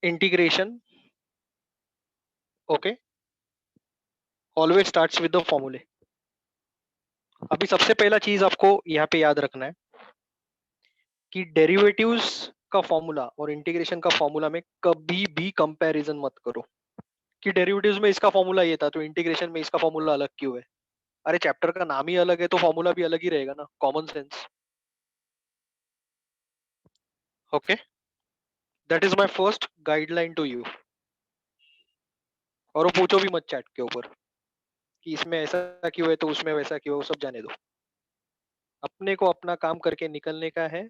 Integration, okay, always starts with the फॉर्मूले। अभी सबसे पहला चीज आपको यहाँ पे याद रखना है कि डेरिवेटिव्स का फॉर्मूला और इंटीग्रेशन का फॉर्मूला में कभी भी कंपैरिजन मत करो कि डेरिवेटिव्स में इसका फॉर्मूला ये था तो इंटीग्रेशन में इसका फॉर्मूला अलग क्यों है। अरे चैप्टर का नाम ही अलग है तो फॉर्मूला भी अलग ही रहेगा ना, common sense. Okay, that is my first guideline to you. और वो पूछो भी मत चैट के ऊपर कि इसमें ऐसा क्यों है तो उसमें वैसा क्यों है, वो सब जाने दो। अपने को अपना काम करके निकलने का है,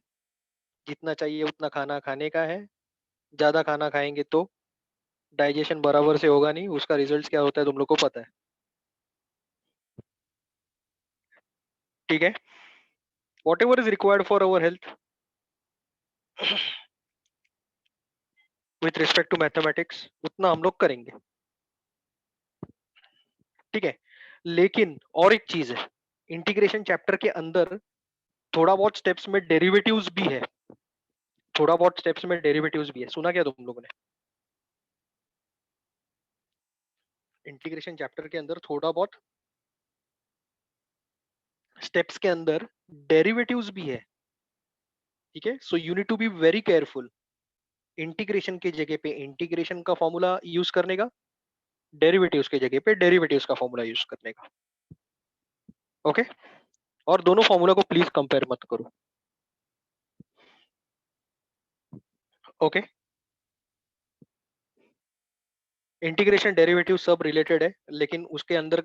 जितना चाहिए उतना खाना खाने का है। ज्यादा खाना खाएंगे तो डाइजेशन बराबर से होगा नहीं, उसका रिजल्ट क्या होता है तुम लोग को पता है। ठीक है, whatever is required for our health with respect to mathematics उतना हम लोग करेंगे। ठीक है, लेकिन और एक चीज है, इंटीग्रेशन चैप्टर के अंदर थोड़ा बहुत स्टेप्स में डेरिवेटिव्स भी है, थोड़ा बहुत स्टेप्स में डेरिवेटिव्स भी है। सुना क्या तुम लोगों ने? इंटीग्रेशन चैप्टर के अंदर थोड़ा बहुत स्टेप्स के अंदर डेरिवेटिव्स भी है। ठीक है, so you need to be very careful. Integration की जगह पे इंटीग्रेशन का फॉर्मूला यूज करने का, डेरिवेटिव्स की जगह पे डेरिवेटिव्स का फॉर्मूला यूज करने का। ओके, और दोनों फॉर्मूला को प्लीज कंपेयर मत करो। ओके, इंटीग्रेशन डेरिवेटिव सब रिलेटेड है, लेकिन उसके अंदर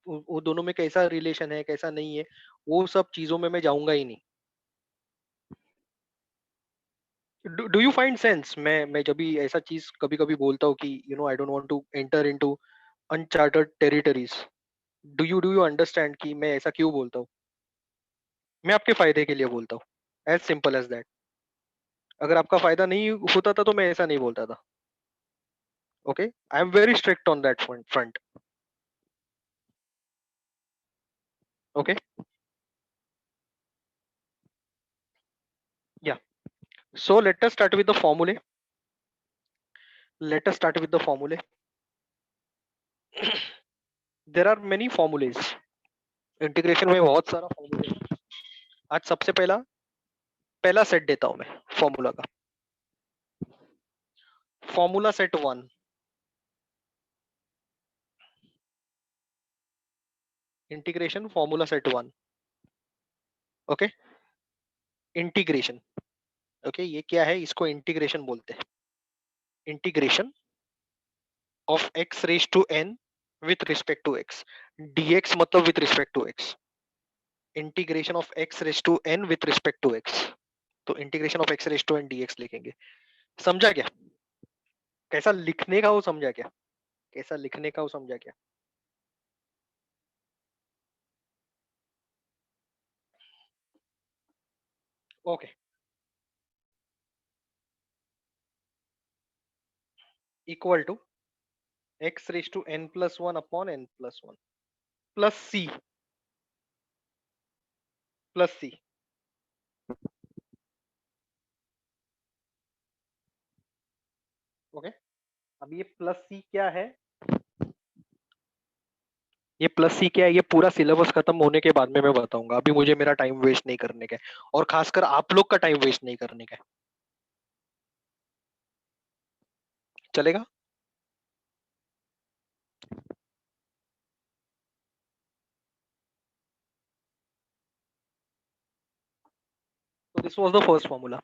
वो दोनों में कैसा रिलेशन है कैसा नहीं है वो सब चीजों में मैं जाऊंगा ही नहीं। Do you find sense? मैं जब भी ऐसा चीज कभी कभी बोलता हूँ कि I don't want to enter into uncharted territories, do you understand कि मैं ऐसा क्यों बोलता हूँ? मैं आपके फायदे के लिए बोलता हूँ, एज सिंपल एज दैट। अगर आपका फायदा नहीं होता था तो मैं ऐसा नहीं बोलता था। Okay, I am very strict on that front. Okay, yeah so let us start with the formulae. Let us start with the formulae. There are many formulas, integration में बहुत सारा फॉर्मूले। आज सबसे पहला पहला सेट देता हूं मैं फॉर्मूला का। Formula set one, integration formula set one. Okay, integration. Okay, ये क्या है? इसको इंटीग्रेशन बोलते हैं। Integration of x raise to n with respect to x. Dx मतलब with respect to x. Integration of x raise to n with respect to x. तो integration of x raise to n dx लिखेंगे। समझा क्या? कैसा लिखने का वो समझा क्या? कैसा लिखने का वो समझा क्या? Okay, equal to x raise to n plus one upon n plus one plus C, plus C. Okay, अब ये प्लस सी क्या है? ये प्लस सी क्या है ये पूरा सिलेबस खत्म होने के बाद में मैं बताऊंगा, अभी मुझे मेरा टाइम वेस्ट नहीं करने का है, और खासकर आप लोग का टाइम वेस्ट नहीं करने का है। चलेगा? तो this was the first formula.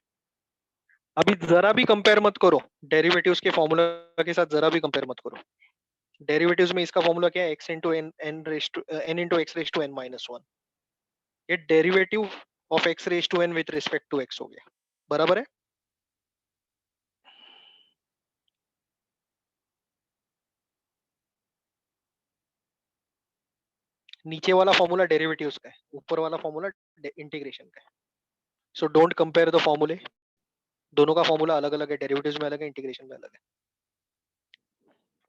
अभी जरा भी कंपेयर मत करो डेरिवेटिव्स के फॉर्मूला के साथ, जरा भी कंपेयर मत करो। डेरिवेटिव्स में इसका फॉर्मूला क्या है? X into n, n into x raise to n minus one. ये derivative of x raise to n with respect to x हो गया, बराबर है? नीचे वाला फॉर्मूला डेरिवेटिव्स का है, ऊपर वाला फॉर्मूला इंटीग्रेशन का है। सो डोंट कंपेयर द फॉर्मूले, दोनों का फॉर्मूला अलग अलग है, डेरिवेटिव्स में अलग है, इंटीग्रेशन में अलग है।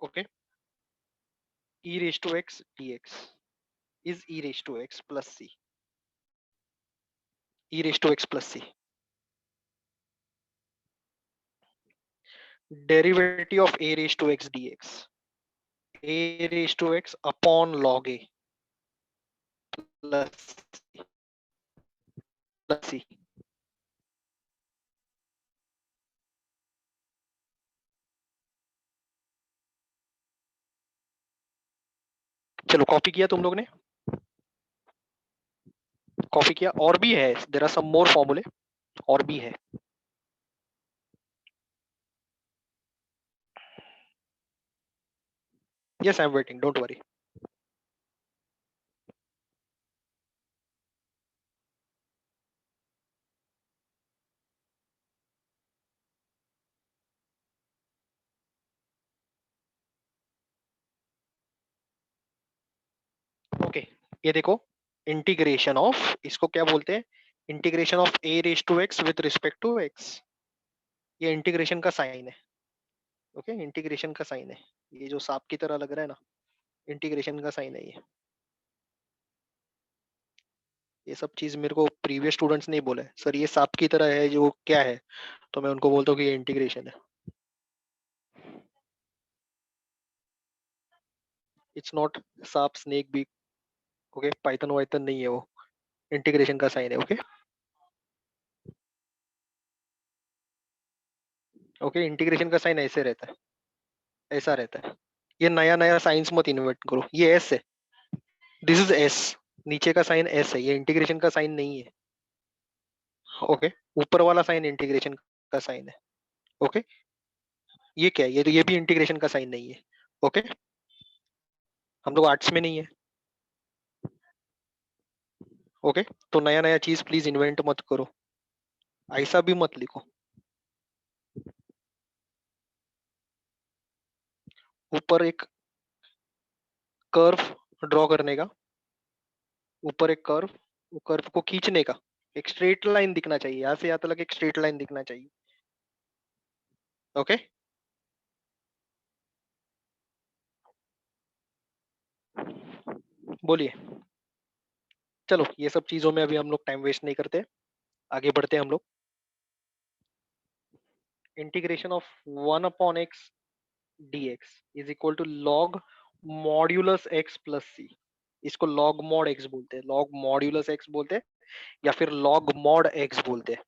Okay, e raised to x dx is e raised to x plus c, e raised to x plus c। Derivative of a raised to x dx, a raised to x upon log a plus c. चलो copy किया तुम लोग ने, copy किया। और भी है, there are some मोर फॉर्मूले, और भी है। Yes I am waiting, don't worry. Okay, ये देखो, इंटीग्रेशन ऑफ, इसको क्या बोलते हैं, integration of a raise to x with respect to x। ये इंटीग्रेशन का साइन है। ओके, इंटीग्रेशन का साइन है, ये जो सांप की तरह लग रहा है ना, इंटीग्रेशन का साइन है ये। ये सब चीज मेरे को प्रीवियस स्टूडेंट्स ने बोला है, सर ये सांप की तरह है, जो क्या है, तो मैं उनको बोलता हूँ कि ये इंटीग्रेशन है। इट्स नॉट सांप स्नेक भी, ओके, पाइथन वाइथन नहीं है वो, इंटीग्रेशन का साइन है। ओके ओके, इंटीग्रेशन का साइन ऐसे रहता है, ऐसा रहता है। ये नया नया साइंस मत इन्वेंट करो, ये एस है, दिस इज एस, नीचे का साइन एस है, ये इंटीग्रेशन का साइन नहीं है। ओके, ऊपर वाला साइन इंटीग्रेशन का साइन है। ओके, ये क्या है, ये तो ये भी इंटीग्रेशन का साइन नहीं है। ओके, हम लोग आर्ट्स में नहीं है। ओके, तो नया नया चीज प्लीज इन्वेंट मत करो, ऐसा भी मत लिखो। ऊपर एक कर्व ड्रॉ करने का, ऊपर एक कर्व, वो कर्व को खींचने का, एक स्ट्रेट लाइन दिखना चाहिए, यहाँ से यहाँ तक एक स्ट्रेट लाइन दिखना चाहिए। ओके, बोलिए। चलो ये सब चीजों में अभी हम लोग टाइम वेस्ट नहीं करते, आगे बढ़ते हैं हम लोग। Integration of 1/x dx is equal to log modulus x plus C. इसको लॉग मॉड x बोलते हैं, लॉग मॉड्यूलस x बोलते हैं, या फिर लॉग मॉड x बोलते हैं।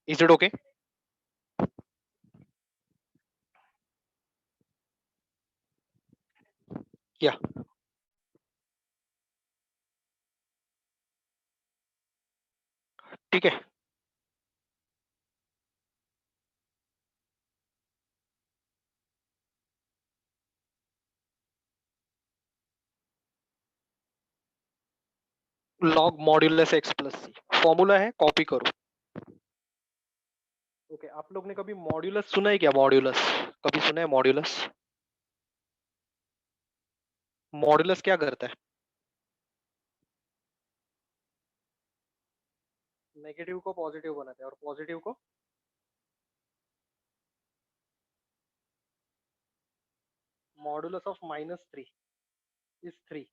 Is it okay? या ठीक है, लॉग मॉड्यूलस x प्लस सी फॉर्मूला है, कॉपी करो। ओके, आप लोग ने कभी मॉड्यूलस सुना है क्या? मॉड्यूलस कभी सुना है? मॉड्यूलस, मॉड्यूलस क्या करता है? नेगेटिव को पॉजिटिव बनाता है, और पॉजिटिव को, modulus of -3 is 3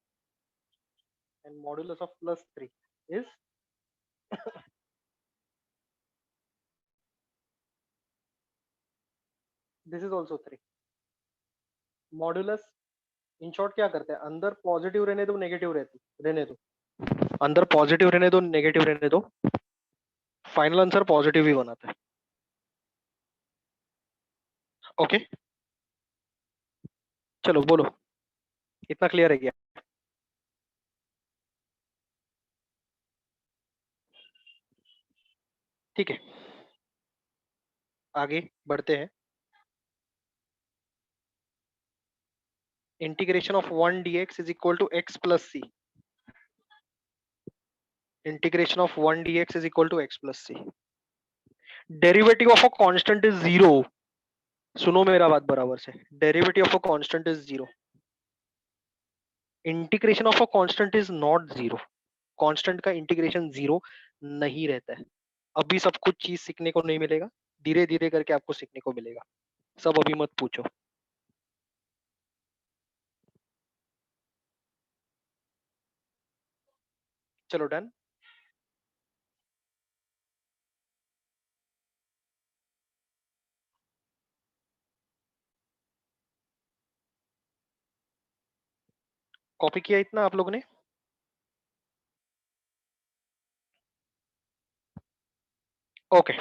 and modulus of +3 is, this is also 3। Modulus in short क्या करते हैं, अंदर पॉजिटिव रहने दो, नेगेटिव रहने दो, अंदर पॉजिटिव रहने दो, नेगेटिव रहने दो, फाइनल आंसर पॉजिटिव ही बनाता है। ओके, चलो बोलो, इतना क्लियर है क्या? ठीक है, आगे बढ़ते हैं। Integration of 1 dx is equal to x plus C. Integration of 1 dx is equal to x plus c. Derivative of a constant is zero. सुनो मेरा बात बराबर से, derivative of a constant is zero, integration of a constant is not zero. Constant का integration zero नहीं रहता है। अभी सब कुछ चीज सीखने को नहीं मिलेगा, धीरे धीरे करके आपको सीखने को मिलेगा, सब अभी मत पूछो। चलो डन। कॉपी किया इतना आप लोगों ने? Okay,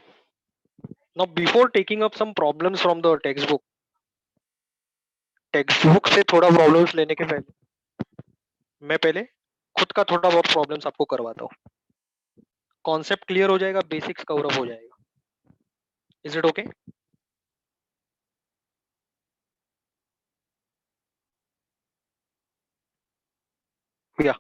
now before taking up some problems from the textbook से थोड़ा प्रॉब्लम्स लेने के पहले मैं पहले खुद का थोड़ा बहुत प्रॉब्लम्स आपको करवाता हूँ। कॉन्सेप्ट क्लियर हो जाएगा, बेसिक्स कवर अप हो जाएगा। Is it okay? या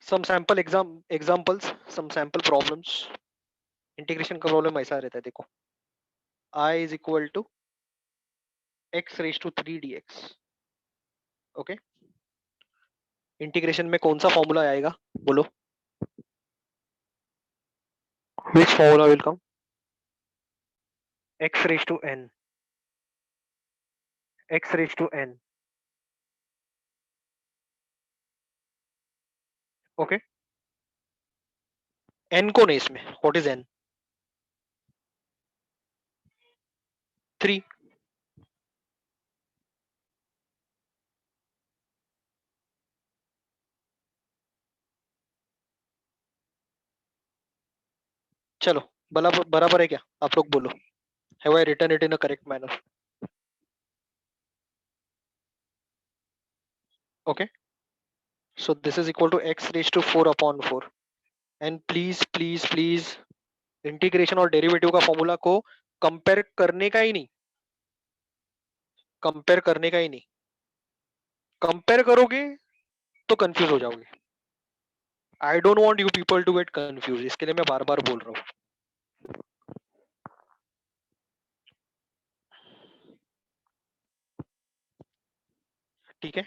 some sample examples, some sample problems. Integration का प्रॉब्लम ऐसा रहता है, देखो, I is equal to x raise to 3 dx। Okay, integration में कौन सा फॉर्मूला आएगा बोलो? Which formula will come? X raise to n, x raise to n. Okay, n कौन है इसमें? What is n? 3। चलो, बराबर बराबर है क्या? आप लोग बोलो। Have I written it in a correct manner? Okay, so this is equal to x raise to 4/4। And please please please, integration और डेरिवेटिव का फॉर्मूला को कंपेयर करने का ही नहीं, कंपेयर करने का ही नहीं। कंपेयर करोगे तो कंफ्यूज हो जाओगे। I don't want you people to get confuse, इसके लिए मैं बार बार बोल रहा हूँ। ठीक है,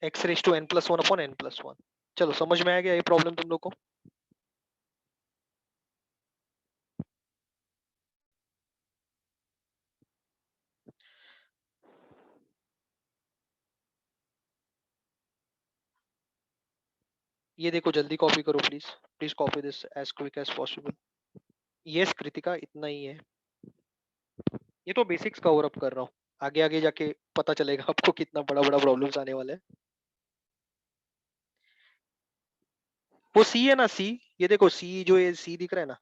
एक्स रेज टू n+1/n+1। चलो, समझ में आ गया ये प्रॉब्लम तुम लोग को? ये देखो, जल्दी कॉपी करो please. Please copy this as quick as possible. Yes Kritika, इतना ही है। ये तो बेसिक्स कवर अप कर रहा हूँ, आगे आगे जाके पता चलेगा आपको कितना बड़ा बड़ा प्रॉब्लम्स आने वाले हैं। वो सी है ना, सी। ये देखो सी, जो ये सी दिख रहा है ना,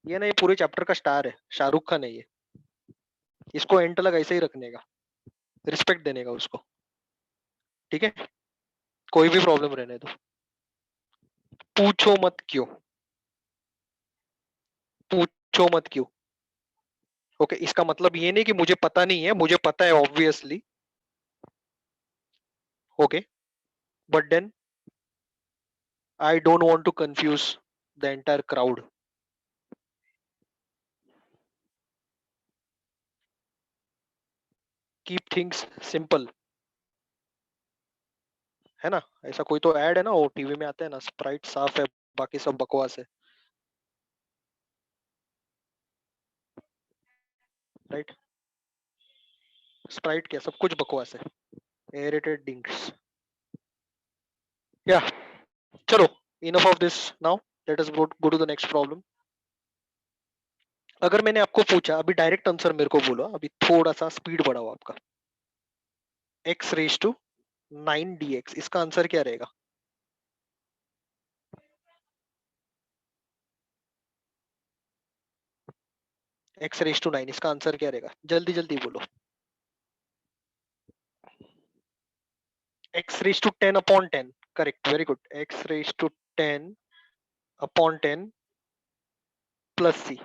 ये ना, ये पूरे चैप्टर का स्टार है, शाहरुख खान है ये। इसको एंड तक ऐसे ही रखने का, रिस्पेक्ट देने का उसको। ठीक है, कोई भी प्रॉब्लम रहने दो, पूछो मत क्यों, पूछो मत क्यों। ओके, इसका मतलब ये नहीं कि मुझे पता नहीं है, मुझे पता है obviously. Okay, but then I don't want to confuse the entire crowd. Keep things simple, है ना? ऐसा कोई तो ऐड है ना, वो टीवी में आता है ना, स्प्राइट साफ है, बाकी सब बकवास है। राइट? स्प्राइट क्या, सब कुछ बकवास है। Aerated drinks. या, चलो, enough of this now, let us go to the next problem. अगर मैंने आपको पूछा, अभी डायरेक्ट आंसर मेरे को बोलो, अभी थोड़ा सा स्पीड बढ़ाओ आपका। एक्स रेज टू 9 dx, इसका आंसर क्या रहेगा? एक्स रेज टू 9, इसका आंसर क्या रहेगा? जल्दी जल्दी बोलो। X raise to 10/10, correct, very good. X raise to 10/10 plus C.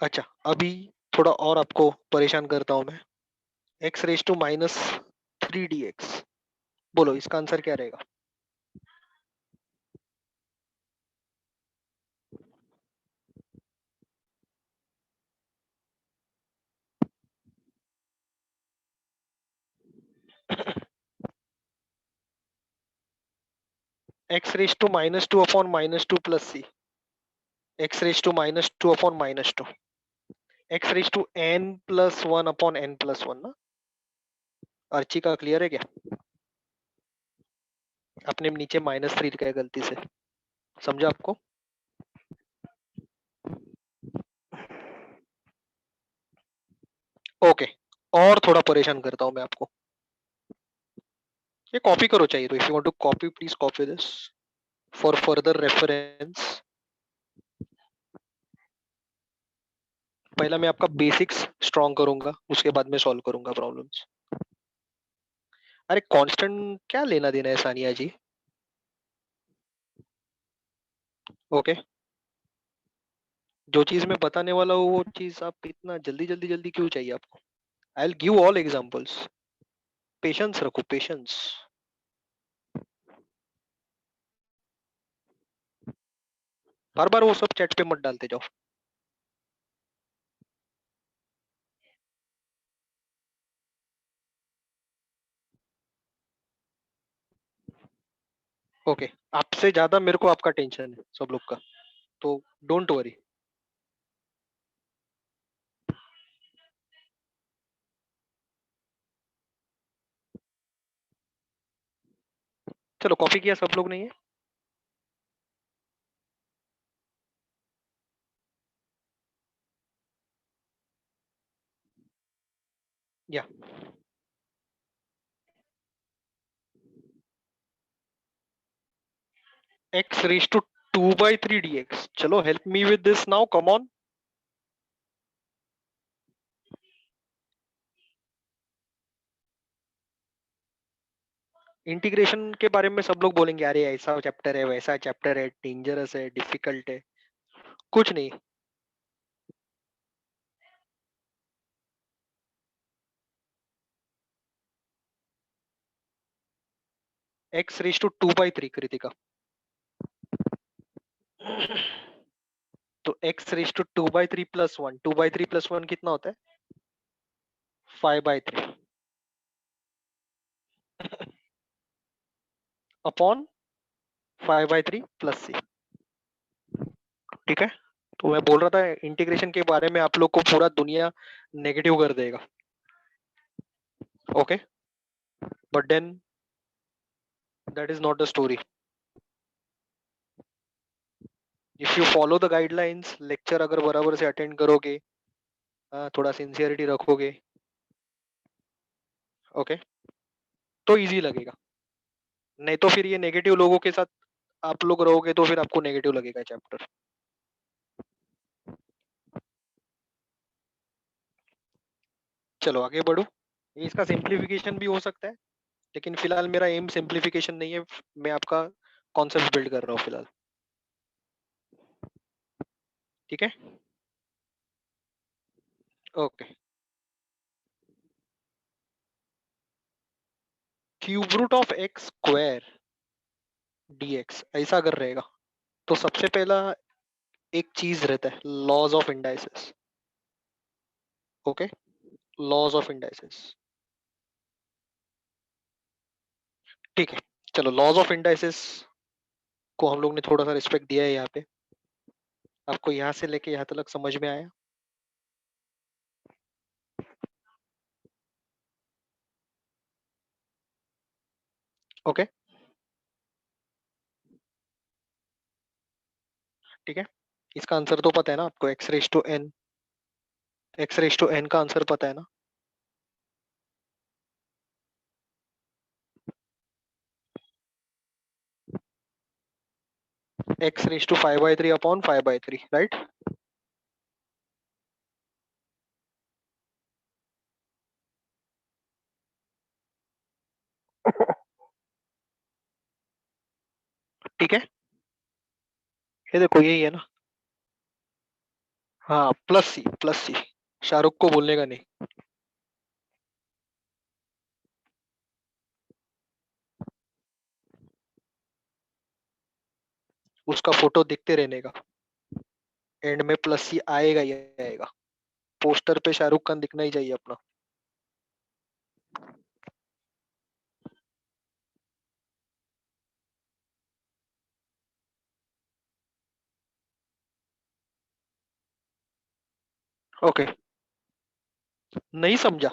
अच्छा, अभी थोड़ा और आपको परेशान करता हूं मैं। एक्स रेज टू -3 dx, बोलो इसका आंसर क्या रहेगा? x raise to -2 upon -2 plus c, x raise to -2 upon -2, x raise to n plus 1 upon n plus 1 ना। अर्ची का क्लियर है क्या? आपने नीचे -3 लिखा है गलती से, समझा आपको? ओके, और थोड़ा परेशान करता हूं मैं आपको। ये कॉपी करो चाहिए तो, if you want to copy please copy this for further reference. पहला मैं आपका बेसिक्स स्ट्रॉन्ग करूंगा, उसके बाद मैं सॉल्व करूंगा प्रॉब्लम्स। अरे कांस्टेंट क्या लेना देना है सानिया जी? ओके, जो चीज मैं बताने वाला हूँ वो चीज आप इतना जल्दी जल्दी जल्दी क्यों चाहिए आपको? आई will give all examples, patience रखो, पेशेंस। बार बार वो सब चैट पे मत डालते जाओ। ओके, आपसे ज्यादा मेरे को आपका टेंशन है सब लोग का, तो डोंट वरी। चलो कॉपी किया सब लोग, नहीं है? या x रेज टू 2/3 dx, चलो help me with this now, come on. Integration के बारे में सब लोग बोलेंगे अरे ऐसा चैप्टर है, वैसा चैप्टर है, डेंजरस है, डिफिकल्ट है। कुछ नहीं। x रेज टू 2/3 कृतिका, तो x raise to 2/3 plus 1, 2/3 plus 1 कितना होता है? 5/3 अपॉन 5/3 प्लस c। ठीक है, तो मैं बोल रहा था इंटीग्रेशन के बारे में आप लोग को पूरा दुनिया नेगेटिव कर देगा। Okay, but then that is not the story. If you follow the guidelines, lecture अगर बराबर से अटेंड करोगे, थोड़ा सिंसियरिटी रखोगे, ओके, तो इजी लगेगा। नहीं तो फिर ये नेगेटिव लोगों के साथ आप लोग रहोगे तो फिर आपको नेगेटिव लगेगा चैप्टर। चलो आगे बढ़ो, इसका सिंप्लीफिकेशन भी हो सकता है, लेकिन फिलहाल मेरा एम सिंप्लीफिकेशन नहीं है, मैं आपका कॉन्सेप्ट बिल्ड कर रहा हूँ फिलहाल। ठीक है, okay. Cube root of x square dx ऐसा अगर रहेगा, तो सबसे पहला एक चीज रहता है, laws of indices. Okay, laws of indices. ठीक है, चलो लॉज ऑफ इंडाइसिस को हम लोग ने थोड़ा सा रिस्पेक्ट दिया है यहाँ पे। आपको यहाँ से लेके यहाँ तक समझ में आया? ओके, ठीक है, इसका आंसर तो पता है ना आपको, x raise to n, x raise to n का आंसर पता है ना? X raise to 5/3 upon 5/3, right? ठीक है, ये देखो यही है ना। हाँ, प्लस सी, प्लस सी, शाहरुख को बोलने का नहीं। उसका फोटो दिखते रहने का, एंड में प्लस सी आएगा ही आएगा। पोस्टर पे शाहरुख खान दिखना ही चाहिए अपना। ओके, नहीं समझा?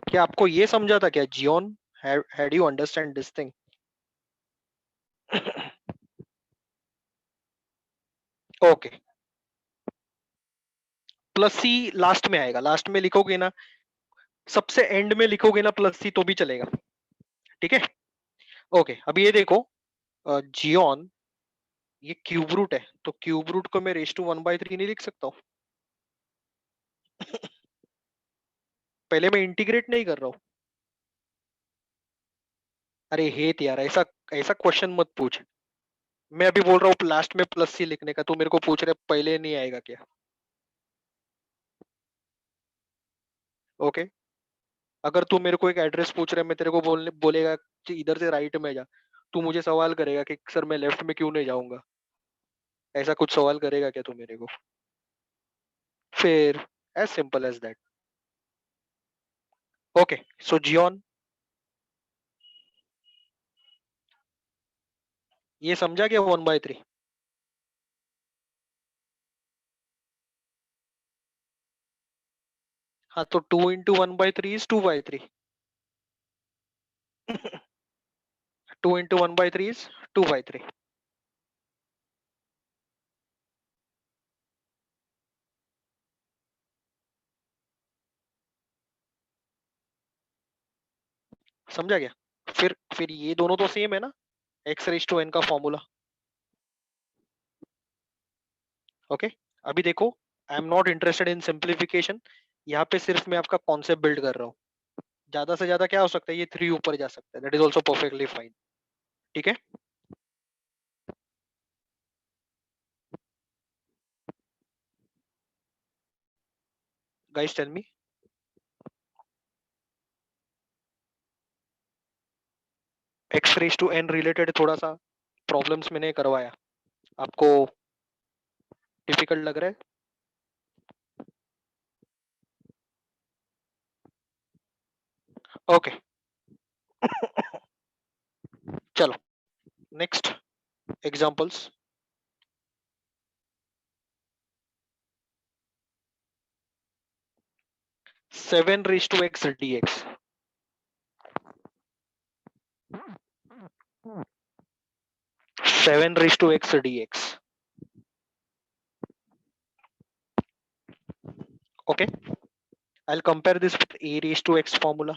क्या आपको ये समझा था क्या Jiyon? Had you understand this thing? Okay, plus C last में आएगा, लास्ट में लिखोगे ना, सबसे एंड में लिखोगे ना प्लस सी तो भी चलेगा, ठीक है? ओके, अब ये देखो, जियोन ये क्यूब रूट है, तो क्यूब रूट को मैं रेस टू 1/3 नहीं लिख सकता हूँ? पहले मैं इंटीग्रेट नहीं कर रहा हूँ। अरे हेत यार, ऐसा ऐसा क्वेश्चन मत पूछ। मैं अभी बोल रहा हूँ लास्ट में प्लस सी लिखने का, तू मेरे को पूछ रहे पहले नहीं आएगा क्या? ओके, अगर तू मेरे को एक एड्रेस पूछ रहा है, मैं तेरे को बोलेगा कि इधर से राइट में जा, तू मुझे सवाल करेगा कि सर मैं लेफ्ट में क्यों नहीं जाऊंगा? ऐसा कुछ सवाल करेगा क्या तू मेरे को? फिर as simple as that. Okay, so Jiyon, ये समझा क्या 1/3? हाँ, तो 2 into 1/3 इज 2/3। 2 into 1/3 is 2/3। समझा क्या? फिर ये दोनों तो सेम है ना, x⁻n का फॉर्मूला। ओके, अभी देखो, I am not interested in simplification, यहाँ पे सिर्फ मैं आपका कॉन्सेप्ट बिल्ड कर रहा हूँ। ज्यादा से ज्यादा क्या हो सकता है, ये 3 ऊपर जा सकता है, that is also perfectly fine. ठीक है, guys tell me. x⁻n related थोड़ा सा प्रॉब्लम्स मैंने करवाया, आपको डिफिकल्ट लग रहा है? ओके, चलो next examples. 7 raised to x dx। 7 raised to x dx। Okay, I will compare this with a raised to x formula.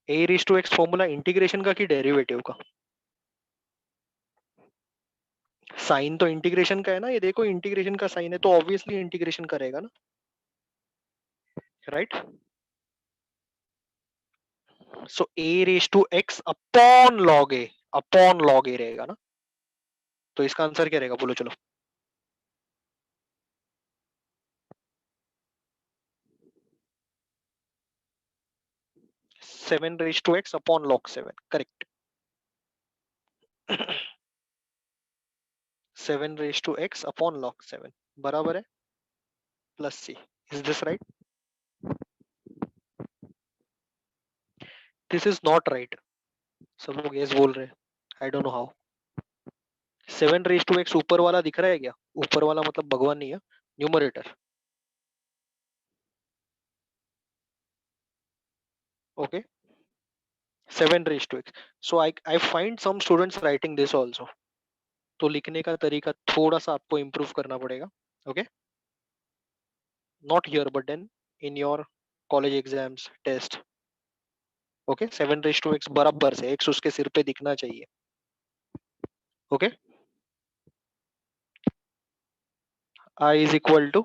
a raised to x formula integration का कि डेरिवेटिव का? साइन तो integration का है ना, ये देखो इंटीग्रेशन का साइन है, तो ऑब्वियसली इंटीग्रेशन करेगा ना, right? So a raised to x upon log a रहेगा ना, तो इसका आंसर क्या रहेगा बोलो चलो? 7 raised to x upon log 7, correct. 7 raised to x upon log 7 बराबर है plus C. Is this right? This is not right. सब लोग यस बोल रहे हैं, I don't know how. 7 raised to x ऊपर वाला दिख रहा है क्या? ऊपर वाला मतलब भगवान नहीं है, numerator. Okay, 7 raised to x। So I find some students writing this also, तो लिखने का तरीका थोड़ा सा आपको इम्प्रूव करना पड़ेगा। Okay, not here but then in your college exams test. Okay, 7 raised to x बराबर से x उसके सिर पे दिखना चाहिए। Okay, I is equal to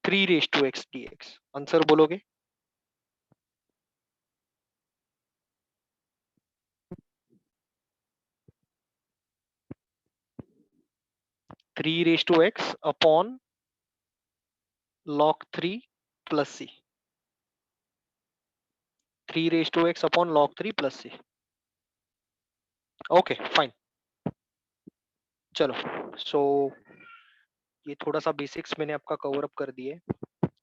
3 raised to x dx। Answer बोलोगे? 3 raised to x upon log 3 plus C. 3 raised to x upon log 3 plus C. Okay fine, चलो। So ये थोड़ा सा बेसिक्स मैंने आपका कवर अप कर दिए।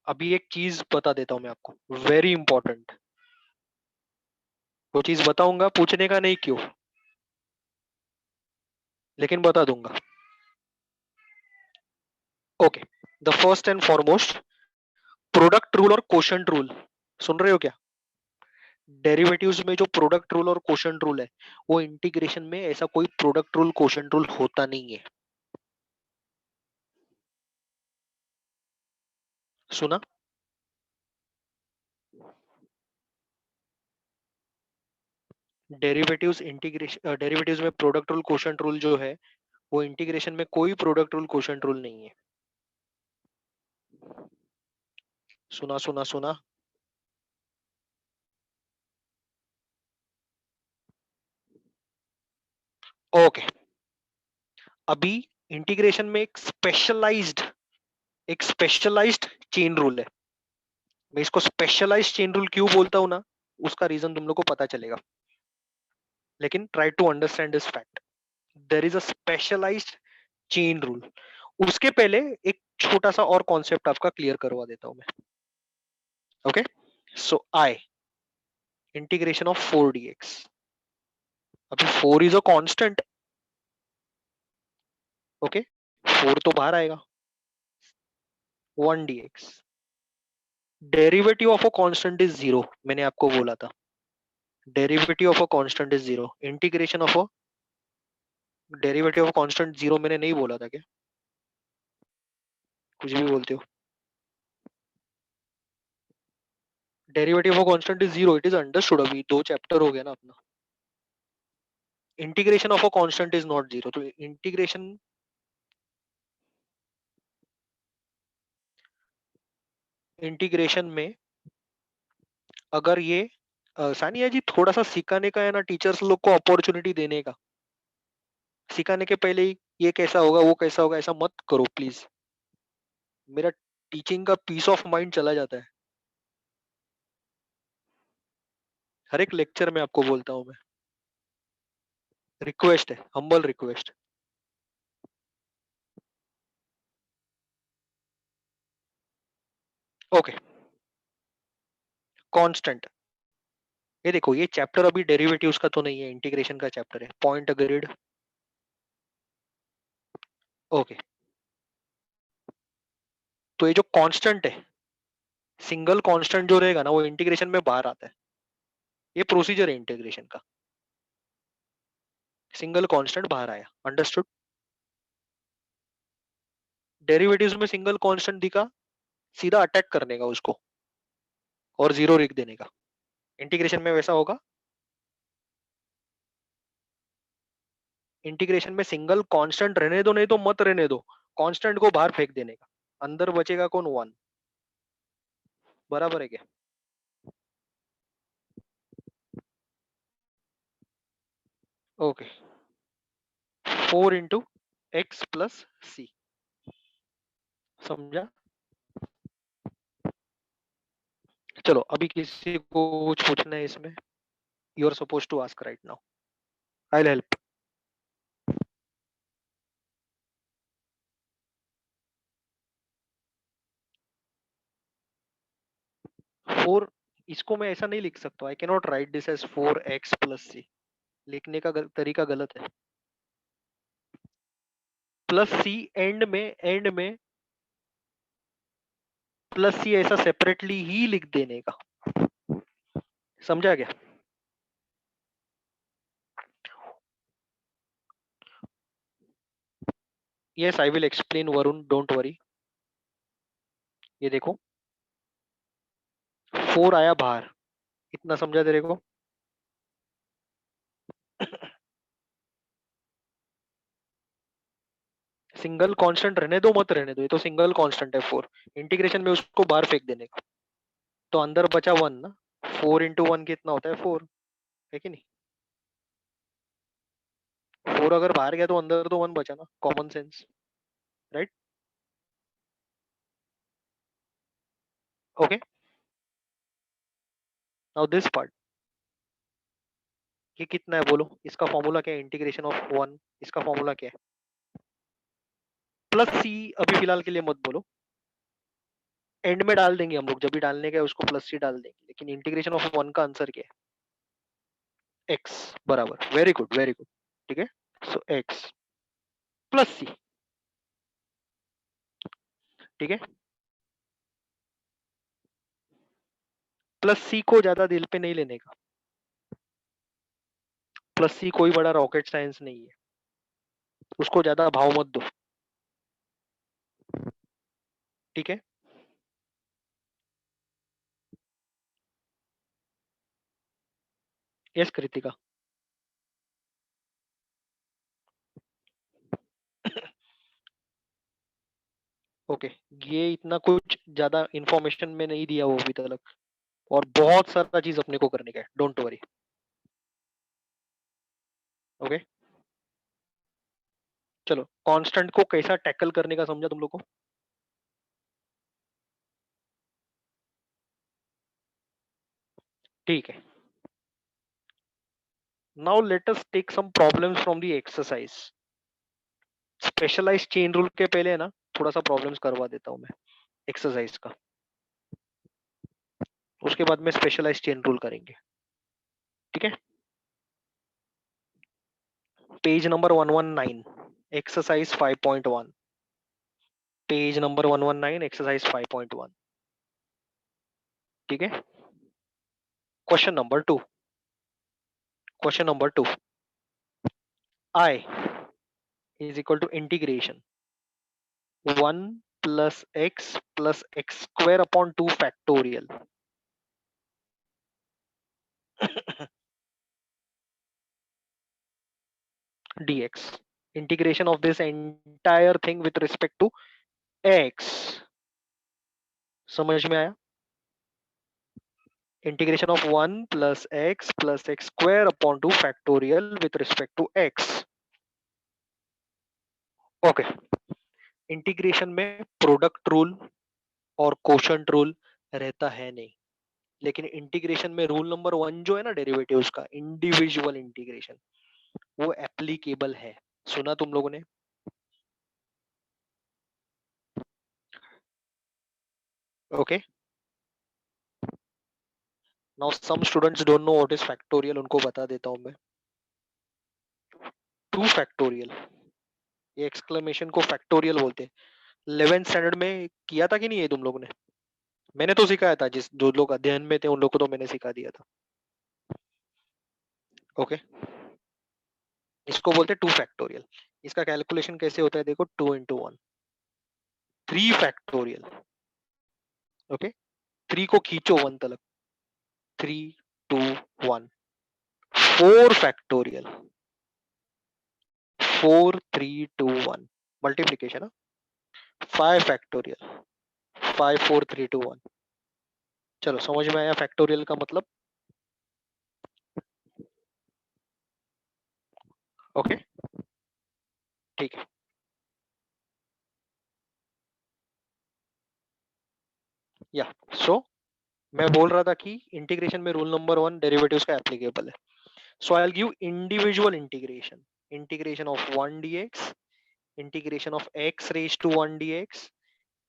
अभी एक चीज बता देता हूँ मैं आपको, वेरी इंपॉर्टेंट। वो चीज बताऊंगा, पूछने का नहीं क्यों, लेकिन बता दूंगा। Okay, the first and foremost product rule और कोशंट रूल, सुन रहे हो क्या? डेरिवेटिव्स में जो प्रोडक्ट रूल और कोशंट रूल है, वो इंटीग्रेशन में ऐसा कोई प्रोडक्ट रूल कोशंट रूल होता नहीं है। सुना? डेरिवेटिव्स में प्रोडक्ट रूल कोशंट रूल जो है, वो इंटीग्रेशन में कोई प्रोडक्ट रूल कोशंट रूल नहीं है। सुना सुना सुना? ओके, अभी इंटीग्रेशन में एक स्पेशलाइज्ड चेन रूल है। मैं इसको स्पेशलाइज्ड चेन रूल क्यों बोलता हूं ना, उसका रीजन तुम लोग को पता चलेगा, लेकिन try to understand this fact. There is a specialized chain rule. उसके पहले एक छोटा सा और कॉन्सेप्ट आपका क्लियर करवा देता हूं मैं। Okay, so I integration of 4 dx। अभी 4 इज अ कांस्टेंट। ओके, 4 तो बाहर आएगा। 1 dx, derivative of a constant is zero, मैंने आपको बोला था। Derivative of a constant is zero, integration of a derivative of constant zero मैंने नहीं बोला था क्या? कुछ भी बोलते हो। Derivative of constant is zero, it is understood. अभी 2 चैप्टर हो गया ना अपना। Integration of a constant is not zero, तो इंटीग्रेशन में अगर ये सानिया जी थोड़ा सा सिखाने का है ना, टीचर्स लोग को अपॉर्चुनिटी देने का। सिखाने के पहले ही ये कैसा होगा वो कैसा होगा ऐसा मत करो प्लीज। मेरा टीचिंग का पीस ऑफ माइंड चला जाता है। हर एक लेक्चर में आपको बोलता हूँ मैं। रिक्वेस्ट है, हम्बल रिक्वेस्ट। Okay, constant. ये देखो, ये चैप्टर अभी डेरिवेटिव्स का तो नहीं है, इंटीग्रेशन का चैप्टर है। Point agreed? ओके, तो ये जो कांस्टेंट है, सिंगल कांस्टेंट जो रहेगा ना, वो इंटीग्रेशन में बाहर आता है। ये प्रोसीजर है इंटीग्रेशन का। सिंगल कांस्टेंट बाहर आया, अंडरस्टूड? डेरिवेटिव्स में सिंगल कांस्टेंट दिखा, सीधा अटैक करने का उसको और जीरो लिख देने का। इंटीग्रेशन में वैसा होगा? इंटीग्रेशन में सिंगल कांस्टेंट रहने दो, नहीं तो मत रहने दो। कांस्टेंट को बाहर फेंक देने का, अंदर बचेगा कौन? 1। बराबर है क्या? Okay, 4 × x + c। समझा? चलो, अभी किसी को कुछ पूछना है इसमें? You are suppose to ask right now, I will help. 4, इसको मैं ऐसा नहीं लिख सकता। I can not write this as 4x + c। लिखने का तरीका गलत है। +c एंड में +c ऐसा सेपरेटली ही लिख देने का। समझा क्या? Yes, I will explain Varun, don't worry. ये देखो, 4 आया बाहर, इतना समझा तेरे को? सिंगल कांस्टेंट रहने दो मत रहने दो, ये तो सिंगल कांस्टेंट है 4। इंटीग्रेशन में उसको बाहर फेंक देने का, तो अंदर बचा 1 ना। 4 × 1 कितना होता है? 4 है कि नहीं? 4 अगर बाहर गया तो अंदर तो 1 बचा ना, common sense, right? Okay, now this part, ये कितना है बोलो? इसका फॉर्मूला क्या है? इंटीग्रेशन ऑफ 1, इसका फॉर्मूला क्या है? +c। अभी फिलहाल के लिए मत बोलो, एंड में डाल देंगे हम लोग, जब भी डालने का है उसको +c डाल देंगे, लेकिन इंटीग्रेशन ऑफ 1 का आंसर क्या है? x। बराबर, वेरी गुड वेरी गुड। ठीक है, सो x +c। ठीक है। प्लस सी को ज्यादा दिल पे नहीं लेने का, प्लस सी कोई बड़ा रॉकेट साइंस नहीं है, उसको ज्यादा भाव मत दो। ठीक है। यस कृतिका। ओके, ये इतना कुछ ज्यादा इंफॉर्मेशन में नहीं दिया वो अभी तक, और बहुत सारा चीज अपने को करने का है, डोंट वरी। ओके, चलो कांस्टेंट को कैसा टैकल करने का समझा तुम लोग को। ठीक है, now let us take some problems from the exercise. Specialize chain rule के पहले है ना, थोड़ा सा प्रॉब्लम्स करवा देता हूँ मैं एक्सरसाइज का, उसके बाद में स्पेशलाइज चेन रूल करेंगे। ठीक है, page number 119, exercise 5.1। Page number 119, exercise 5.1। ठीक है, question number 2। Question number 2, I is equal to integration 1 plus x square upon 2 factorial dx. Integration of this entire thing with respect to x. समझ में आया? Integration of 1 plus x square upon 2 factorial with respect to x. Okay. Integration में product rule और quotient rule रहता है नहीं, लेकिन integration में रूल नंबर 1 जो है ना डेरिवेटिव्स का, इंडिविजुअल इंटीग्रेशन, वो एप्लीकेबल है। सुना तुम लोगों ने? Okay, now some students don't know what is factorial, उनको बता देता हूं मैं। 2 फैक्टोरियल, ये एक्सक्लेमेशन को फैक्टोरियल बोलते हैं। 11th स्टैंडर्ड में किया था कि नहीं ये तुम लोगों ने? मैंने तो सिखाया था, जिस जो लोग अध्ययन में थे उन लोग को तो मैंने सिखा दिया था। ओके, इसको बोलते हैं 2 फैक्टोरियल। इसका कैलकुलेशन कैसे होता है देखो, 2 into 1, 3 फैक्टोरियल। ओके, 3 को खींचो 1 तक, 3 2 1, 4 फैक्टोरियल, 4 3 2 1, मल्टीप्लीकेशन। 5 फैक्टोरियल, 5 4 3 2 1। चलो समझ में आया फैक्टोरियल का मतलब? ओके, ठीक है। या सो मैं बोल रहा था कि इंटीग्रेशन में रूल नंबर 1 डेरिवेटिव्स का एप्लीकेबल है। So I will give individual integration, integration of 1 dx, integration of x raise to 1 dx,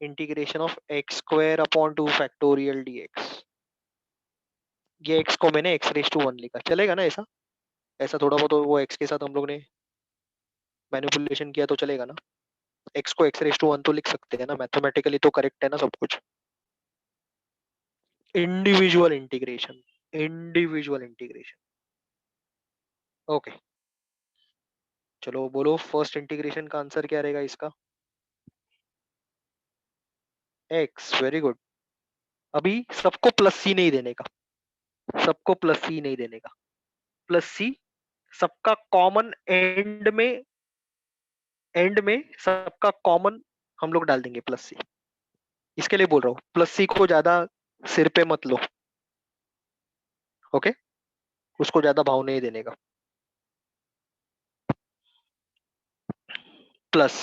integration of x square upon 2 factorial dx। ये x को मैंने x रेज टू 1 लिखा, चलेगा ना ऐसा? ऐसा थोड़ा बहुत वो x के साथ हम लोग ने मैनिपुलेशन किया तो चलेगा ना? x को x रेज टू 1 तो लिख सकते हैं ना, मैथमेटिकली तो करेक्ट है ना सब कुछ। Individual integration, individual integration. Okay, चलो बोलो फर्स्ट इंटीग्रेशन का आंसर क्या रहेगा इसका? x, very good. अभी सबको प्लस सी नहीं देने का, सबको प्लस सी नहीं देने का, प्लस सी सबका कॉमन एंड में सबका कॉमन हम लोग डाल देंगे प्लस सी। इसके लिए बोल रहा हूँ, प्लस सी को ज्यादा सिर पे मत लो। ओके, उसको ज्यादा भाव नहीं देने का। Plus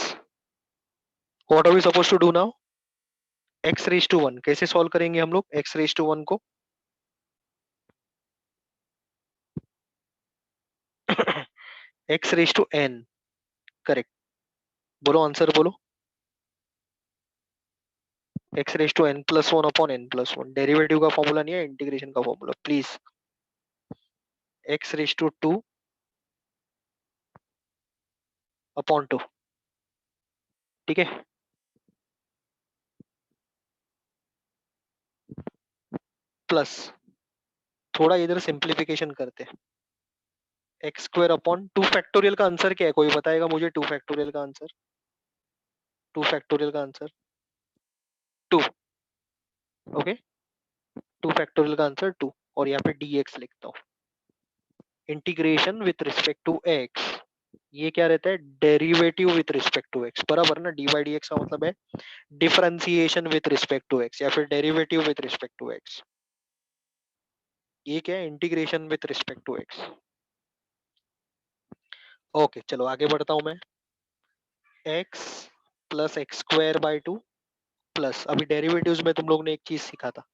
what are we suppose to do now? X raise to 1 कैसे सॉल्व करेंगे हम लोग एक्स रेज टू 1 को? X raise to n, correct. बोलो आंसर बोलो। X raise to n plus 1 upon n plus 1, derivative का फॉर्मूला नहीं है, इंटीग्रेशन का formula please. X raise to 2 upon 2, ठीक है। प्लस थोड़ा इधर सिंप्लीफिकेशन करते हैं, एक्स स्क्वायर अपॉन 2 फैक्टोरियल का आंसर क्या है, कोई बताएगा मुझे 2 फैक्टोरियल का आंसर? 2 फैक्टोरियल का आंसर 2। ओके, 2 फैक्टोरियल का आंसर 2, और यहाँ पे dx लिखता हूँ। Integration with respect to x, ये क्या रहता है, derivative with respect to x, बराबर ना। डी बाई डी एक्स का मतलब है differentiation with respect to x या फिर derivative with respect to x। ये क्या है, integration with respect to x। Okay चलो आगे बढ़ता हूं मैं। x plus x square by 2 plus, अभी डेरिवेटिव्स में तुम लोग ने एक चीज सीखा था,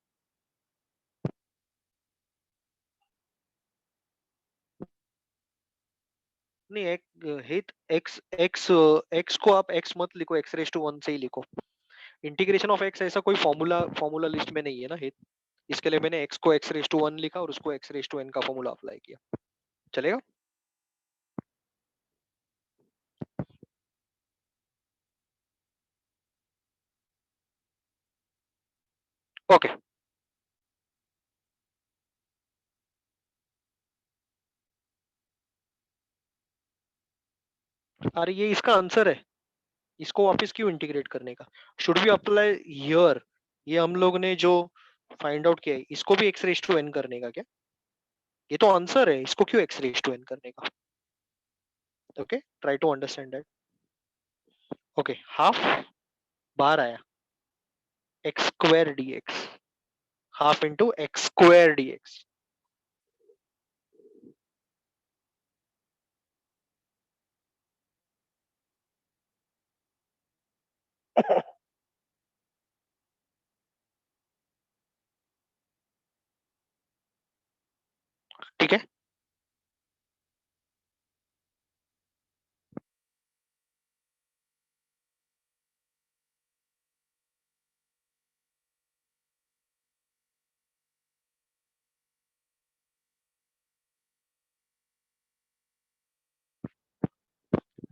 नहीं एक हित x x x को आप x मत लिखो, x रेस टू 1 से ही लिखो। इंटीग्रेशन ऑफ x ऐसा कोई फॉर्मूला फॉर्मूला लिस्ट में नहीं है ना हित, इसके लिए मैंने x को x रेस टू 1 लिखा और उसको x रेस टू n का फॉर्मूला अप्लाई किया, चलेगा? ओके अरे ये इसका आंसर है, इसको वापस क्यों इंटीग्रेट करने का, शुड बी अप्लाई हियर। ये हम लोग ने जो फाइंड आउट किया है इसको भी x रेस टू n करने का क्या? ये तो आंसर है, इसको क्यों x रेस टू n करने का? Okay try to understand that. Okay half बाहर आया, x square d x, half into x square d x. ठीक है,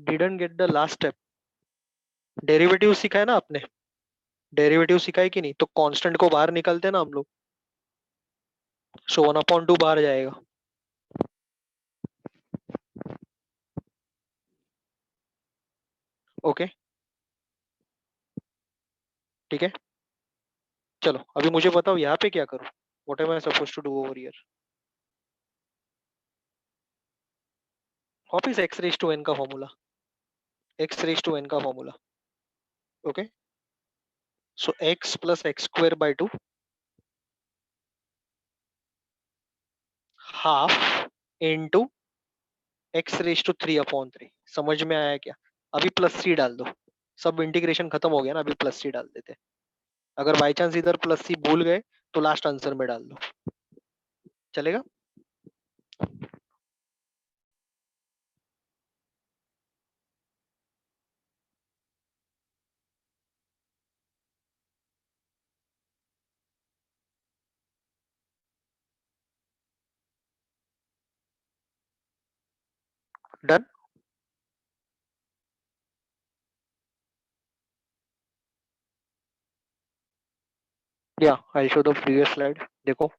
didn't get the last step. Derivative सीखा है ना आपने, डेरिवेटिव सीखा है कि नहीं, तो कांस्टेंट को बाहर निकालते हैं ना हम लोग, सो 1/2 बाहर जाएगा। ओके ठीक है, चलो अभी मुझे बताओ यहाँ पे क्या करूँ, what am I suppose to do over here? वापिस एक्स रेस टू एन का formula, x raise to n का formula. Okay so x plus x square by 2 half into x raise to 3/3। समझ में आया क्या? अभी प्लस सी डाल दो, सब इंटीग्रेशन खत्म हो गया ना, अभी प्लस सी डाल देते। अगर बाई चांस इधर प्लस सी भूल गए तो लास्ट आंसर में डाल दो, चलेगा? डन। या I show the previous slide, देखो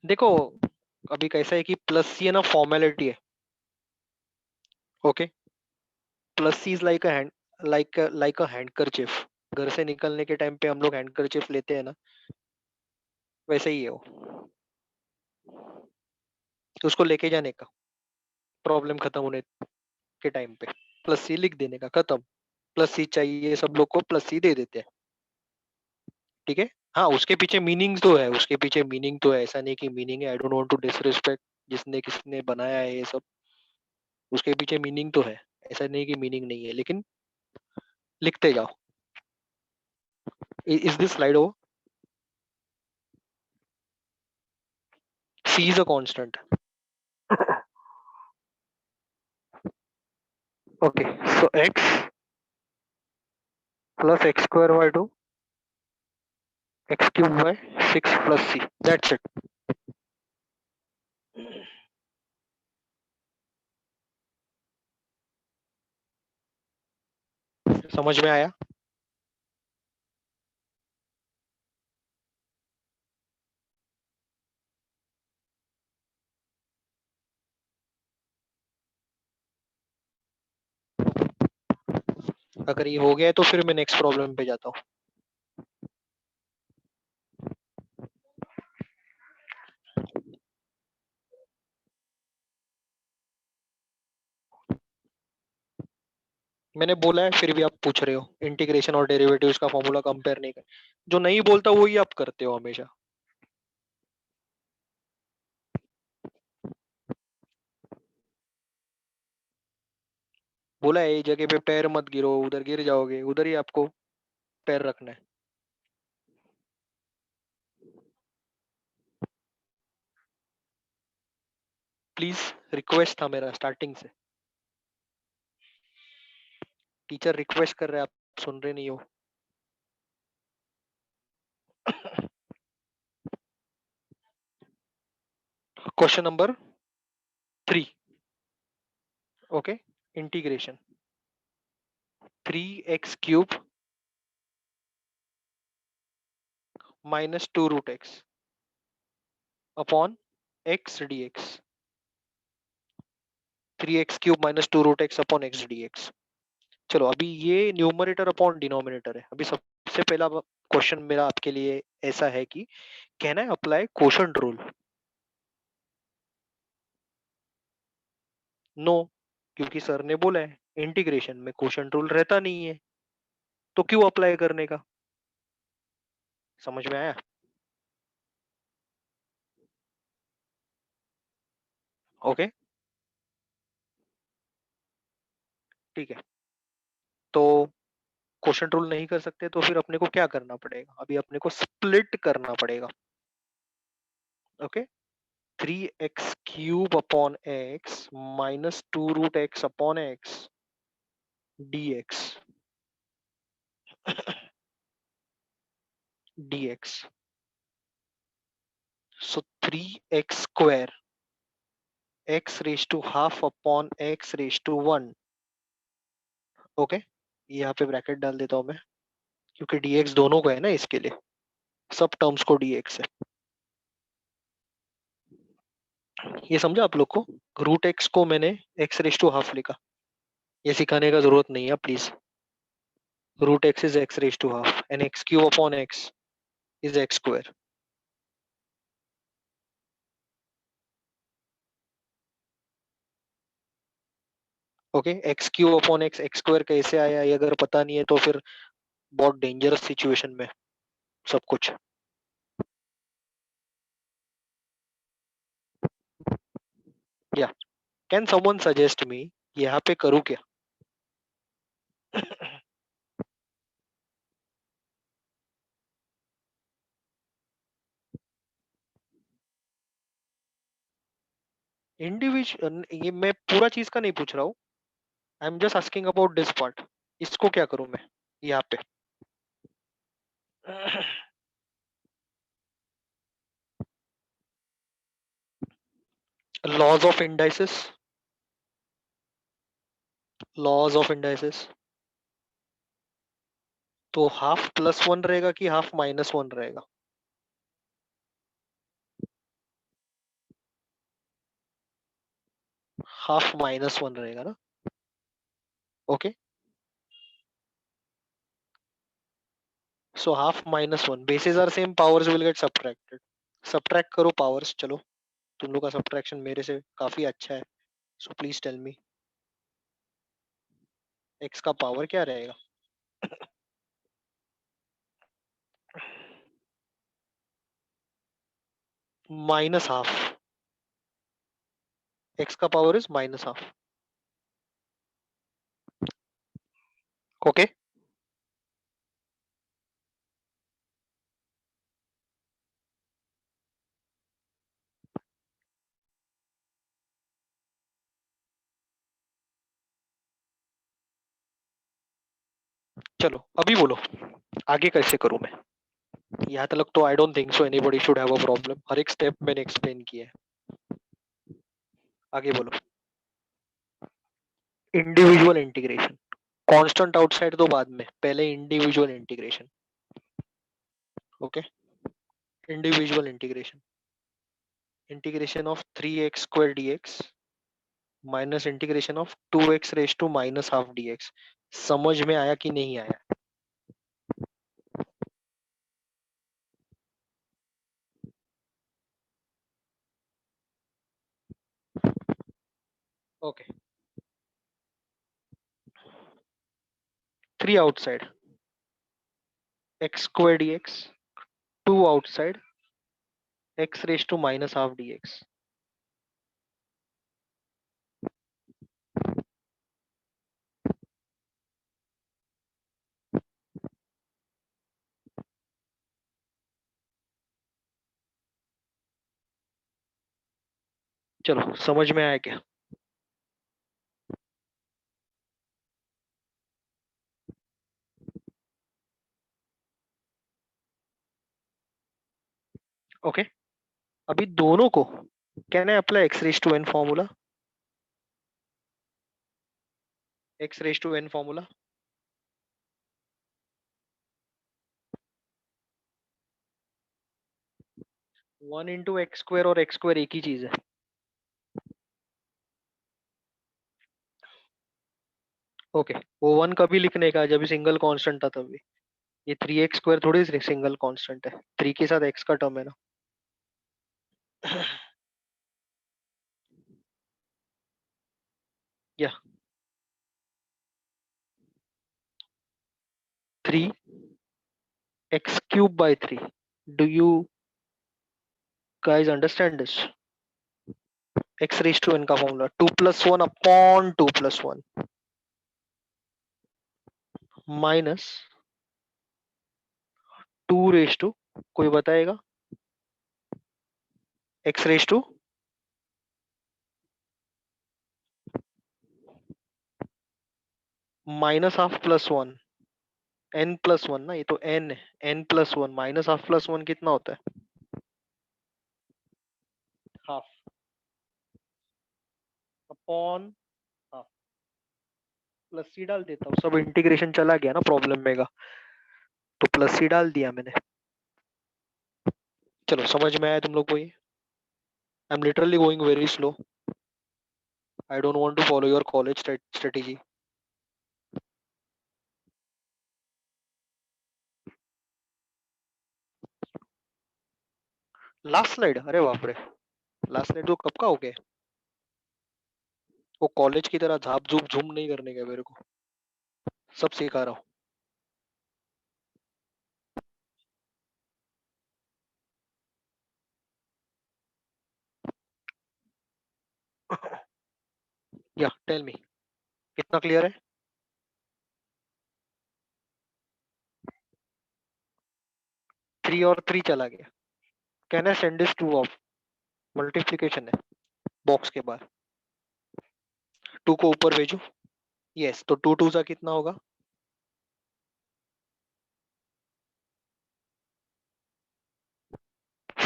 देखो, अभी कैसा है कि प्लस सी है ना, फॉर्मेलिटी है। Okay, plus C is like a hand, like a handkerchief. घर से निकलने के टाइम पे हम लोग हैंडकरचिफ लेते हैं ना, वैसे ही है वो, तो उसको लेके जाने का, प्रॉब्लम खत्म होने के टाइम पे प्लस सी लिख देने का, खत्म। प्लस सी चाहिए सब लोग को, प्लस सी दे देते हैं, ठीक है। हाँ उसके पीछे मीनिंग तो है, उसके पीछे मीनिंग तो है, ऐसा नहीं कि मीनिंग है, I don't want to disrespect जिसने किसने बनाया है ये सब, उसके पीछे मीनिंग तो है, ऐसा नहीं कि मीनिंग नहीं है, लेकिन लिखते जाओ। Is this slide over? C is a constant, okay, so x plus x square by 2 x cube by 6 plus c, that's it. समझ में आया? अगर ये हो गया है तो फिर मैं नेक्स्ट प्रॉब्लम पे जाता हूँ। मैंने बोला है फिर भी आप पूछ रहे हो, इंटीग्रेशन और डेरिवेटिव्स का फॉर्मूला कंपेयर नहीं कर। जो नहीं बोलता वही आप करते हो हमेशा। बोला है, ये जगह पे पैर मत गिरो, उधर गिर जाओगे, उधर ही आपको पैर रखना है। प्लीज, रिक्वेस्ट था मेरा स्टार्टिंग से। टीचर रिक्वेस्ट कर रहे हैं, आप सुन रहे नहीं हो। Question number 3। Okay, integration 3x³ minus 2√x upon x dx। 3x³ minus 2√x upon x dx। चलो, अभी ये न्यूमरेटर अपॉन डिनोमिनेटर है। अभी सबसे पहला क्वेश्चन मेरा आपके लिए ऐसा है कि can I apply quotient rule? No, क्योंकि सर ने बोला है इंटीग्रेशन में कोशंट रूल रहता नहीं है, तो क्यों अप्लाई करने का? समझ में आया? ओके, ठीक है। तो क्वोशंट रूल नहीं कर सकते तो फिर अपने को क्या करना पड़ेगा? अभी अपने को स्प्लिट करना पड़ेगा। Okay, 3x³ upon x minus 2√x upon x dx dx। So 3x² x raise to half upon x raise to 1। Okay, यहाँ पे ब्रैकेट डाल देता हूँ मैं, क्योंकि dx दोनों को है ना, इसके लिए सब टर्म्स को dx है। ये समझा आप लोग को? रूट एक्स को मैंने x रेज टू हाफ लिखा। ये सिखाने का जरूरत नहीं है please. Root x is x raise to half and x³ upon x is x²। Okay, x³ upon x² कैसे आया, ये अगर पता नहीं है तो फिर बहुत डेंजरस सिचुएशन में सब कुछ। या कैन समवन सजेस्ट मी, यहाँ पे करूँ क्या? इंडिविजुअल, ये मैं पूरा चीज का नहीं पूछ रहा हूँ। I am just asking about this part. इसको क्या करूँ मैं यहाँ पे? Laws of indices, laws of indices. तो हाफ +1 रहेगा कि हाफ -1 रहेगा? हाफ -1 रहेगा ना? Okay, so half -1, bases are same, powers will get subtracted। Subtract करो पावर्स, चलो। तुम लोग का सब्ट्रैक्शन मेरे से काफी अच्छा है, so please tell me x का पावर क्या रहेगा? -½ एक्स का पावर इज -½ ओके। चलो अभी बोलो आगे कैसे करूं मैं। यहाँ तक तो I don't think so anybody should have a problem, हर एक स्टेप मैंने एक्सप्लेन किया है। आगे बोलो। इंडिविजुअल इंटीग्रेशन, कांस्टेंट आउटसाइड तो बाद में, पहले individual integration. Okay, individual integration, integration of 3x square dx minus integration of 2x raise to minus half dx। समझ में आया कि नहीं आया? Okay, 3 outside x square dx, 2 outside x raise to minus half dx। चलो समझ में आया क्या? ओके, अभी दोनों को can I apply x raise to n formula? x raise to n formula, 1 into x square और एक्स स्क्वायर एक ही चीज है। ओके, वो 1 कभी लिखने का जब सिंगल कांस्टेंट था तभी। ये 3x स्क्वायर थोड़ी सिंगल कांस्टेंट है, 3 के साथ x का टर्म है ना। या 3x cube by 3। Do you guys understand this? x raise to n का formula 2 plus 1 upon 2 plus 1 minus 2 raise to, कोई बताएगा? x raise to minus half plus 1, n plus 1 ना, ये तो n है, n plus 1 minus half plus 1 कितना होता है? Half upon half. Plus C डाल देता हूँ, सब इंटीग्रेशन चला गया ना प्रॉब्लम में का, तो प्लस सी डाल दिया मैंने। चलो समझ में आया तुम लोग को ये? I am literally going very slow, I don't want to follow your college strategy. Last slide, अरे बाप रे, लास्ट स्लाइड तो कब का हो गया? वो कॉलेज की तरह झाप झूप झूम नहीं करने का मेरे को, सब सिखा रहा हूँ। या टेल मी, कितना क्लियर है? 3 और 3 चला गया। Can I send this two of? Multiplication है बॉक्स के बाहर, 2 को ऊपर भेजो। यस, तो 2 2 सा कितना होगा?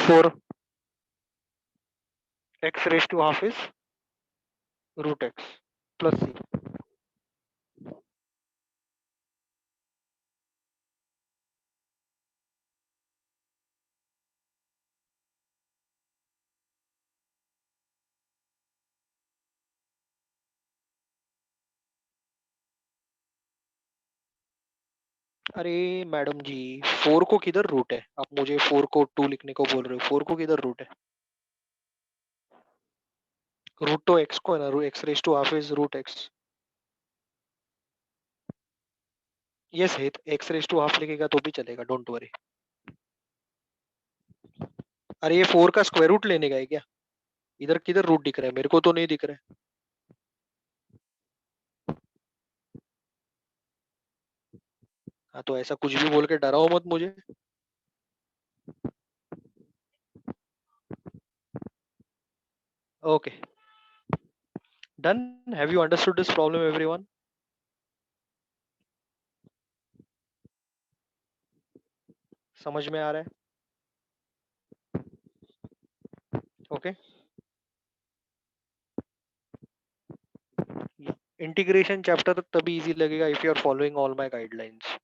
4, x raise to half is root x plus C. अरे मैडम जी, 4 को किधर रूट है? आप मुझे 4 को 2 लिखने को बोल रहे हो, 4 को किधर रूट है? रूट तो एक्स को है ना, x raise to half is root x. Yes है, एक्स रेज टू हाफ लिखेगा तो भी चलेगा, डोंट वरी। अरे ये 4 का स्क्वायर रूट लेने का है क्या? इधर किधर रूट दिख रहा है? मेरे को तो नहीं दिख रहा है। हाँ तो ऐसा कुछ भी बोल के डराओ मत मुझे। Okay, done. Have you understood this problem everyone? समझ में आ रहा है? ओके, इंटीग्रेशन चैप्टर तभी इजी लगेगा if you are following all my guidelines.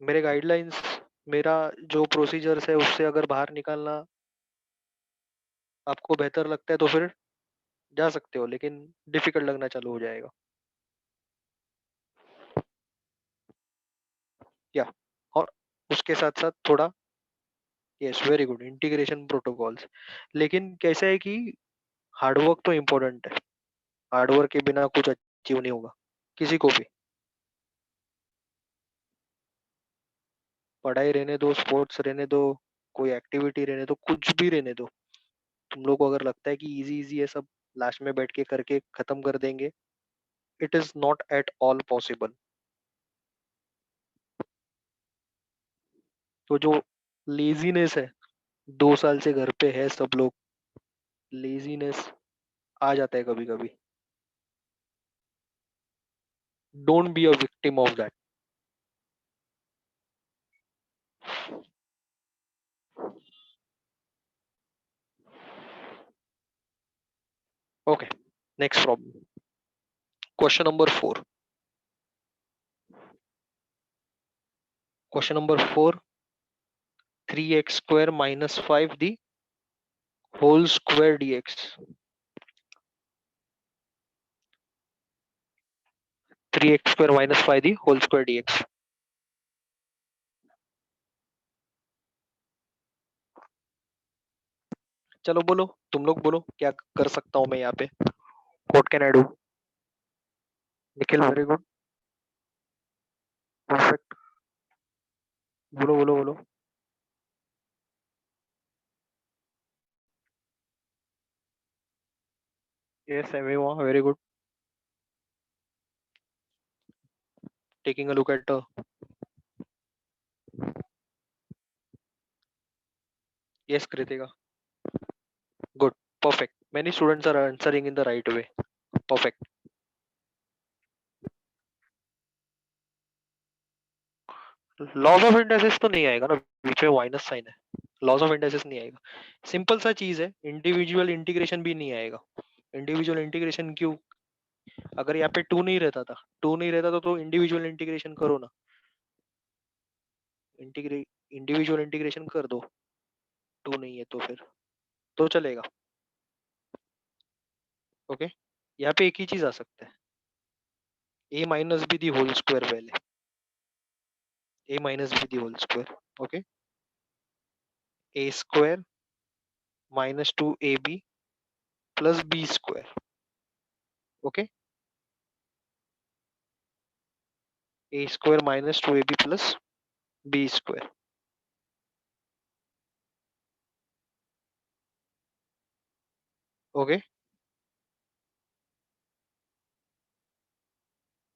मेरे गाइडलाइंस, मेरा जो प्रोसीजर्स है उससे अगर बाहर निकालना आपको बेहतर लगता है तो फिर जा सकते हो, लेकिन डिफिकल्ट लगना चालू हो जाएगा। या और उसके साथ साथ थोड़ा, yes very good, integration protocols. लेकिन कैसा है कि हार्डवर्क तो इम्पोर्टेंट है, हार्डवर्क के बिना कुछ अचीव नहीं होगा किसी को भी। पढ़ाई रहने दो, स्पोर्ट्स रहने दो, कोई एक्टिविटी रहने दो, कुछ भी रहने दो, तुम लोग को अगर लगता है कि इजी इजी है सब, लास्ट में बैठ के करके खत्म कर देंगे, it is not at all possible. तो जो लेजीनेस है, 2 साल से घर पे है सब लोग, लेजीनेस आ जाता है कभी कभी। Don't be a victim of that. Okay, next problem, question number 4। Question number 4, 3x² - 5 the whole square dx। 3x² - 5 the whole square dx। चलो बोलो, तुम लोग बोलो क्या कर सकता हूँ मैं यहाँ पे, what can I do? Nikhil very good, perfect, बोलो बोलो बोलो। Yes everyone, very good, taking a look at, yes Kritika, good, perfect, many students are answering in the right way, perfect। Laws of indices तो नहीं आएगा ना, बीच में माइनस साइन है, लॉज ऑफ इंडसेस नहीं आएगा। सिंपल सा चीज है, इंडिविजुअल इंटीग्रेशन भी नहीं आएगा। इंडिविजुअल इंटीग्रेशन क्यों? अगर यहाँ पे टू नहीं रहता था, टू नहीं रहता तो इंडिविजुअल इंटीग्रेशन करो ना, इंडिविजुअल इंटीग्रेशन कर दो, टू नहीं है तो फिर तो चलेगा। ओके, यहाँ पे एक ही चीज आ सकता है, a minus b the whole square, पहले a minus b the whole square. Okay, a square -2ab plus b square. Okay, a square -2ab plus b square. Okay,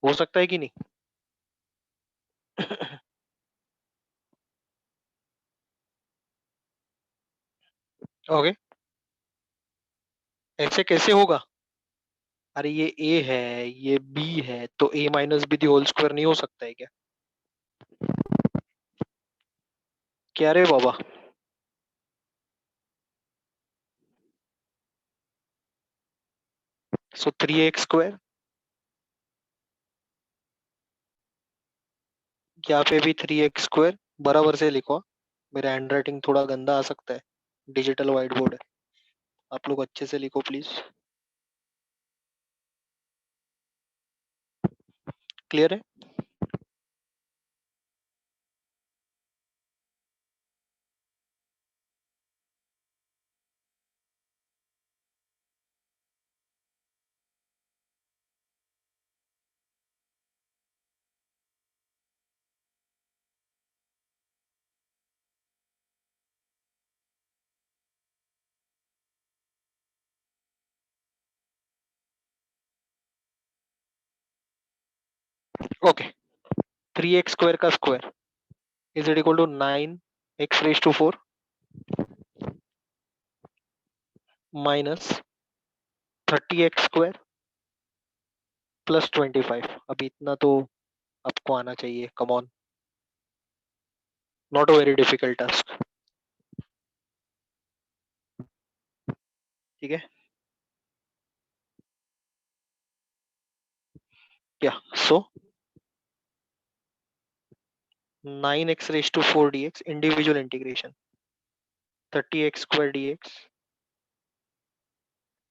हो सकता है कि नहीं? ओके, ऐसे कैसे होगा? अरे ये ए है, ये बी है, तो a minus b the whole square नहीं हो सकता है क्या? क्या रे बाबा? सो 3x², यहाँ पे भी 3x², बराबर से लिखो। मेरा हैंड राइटिंग थोड़ा गंदा आ सकता है, डिजिटल व्हाइट बोर्ड है, आप लोग अच्छे से लिखो प्लीज। क्लियर है? ओके, 3x² का square is it equal to 9x⁴ minus 30x² plus 25। अब इतना तो आपको आना चाहिए, come on. Not a very difficult task. ठीक है? Yeah. So 9x raised to 4 dx individual integration. 30x square dx,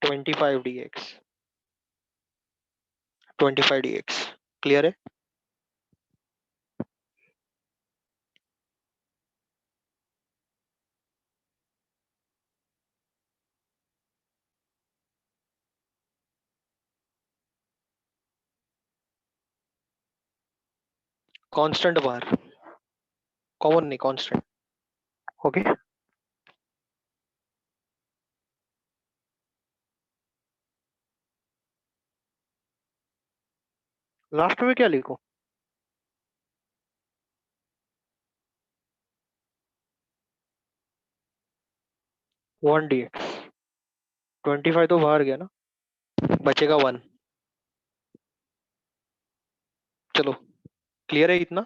25 dx, 25 dx. Clear है? कांस्टेंट बाहर, कॉमन नहीं, कांस्टेंट. ओके. लास्ट में क्या लिखो? 1 dx. 25 तो बाहर गया ना, बचेगा 1. चलो, क्लियर है इतना?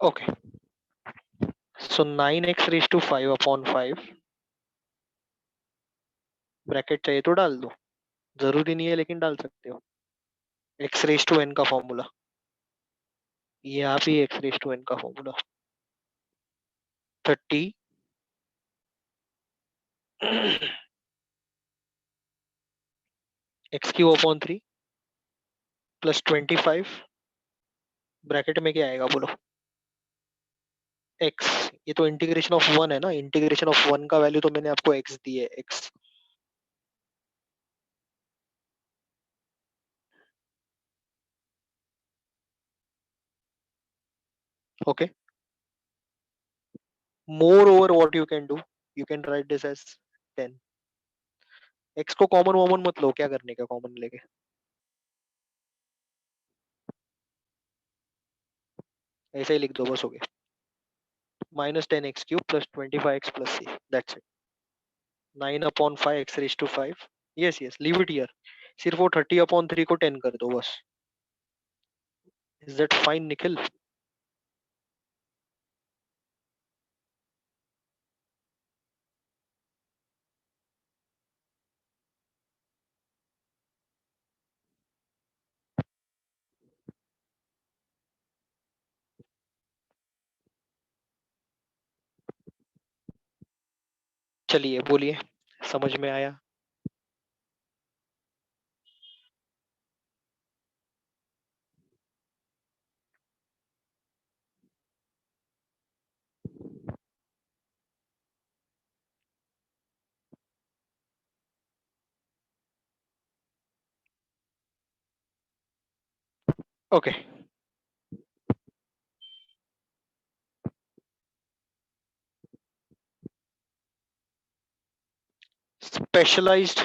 Okay. So 9x raise to 5 upon 5, bracket चाहिए तो डाल दो, जरूरी नहीं है लेकिन डाल सकते हो. x रेज टू n का फॉर्मूला, यहाँ पे x रेज टू n का formula 30 x cube upon 3 plus 25, bracket में क्या आएगा बोलो? x. ये तो इंटीग्रेशन ऑफ 1 है ना, इंटीग्रेशन ऑफ 1 का वैल्यू तो मैंने आपको x दी है, x. Okay. More over what you can do, you can write this as 10. x को कॉमन वॉमन मत लो, क्या करने का कॉमन लेके, ऐसे ही लिख दो, बस हो गया. Minus 10x cube plus 25x plus C, that's it. 9 upon 5 x raise to 5. Yes yes, leave it here. सिर्फ वो 30 अपॉन 3 को 10 कर दो बस. Is that fine Nikhil? चलिए बोलिए, समझ में आया? Okay. Specialized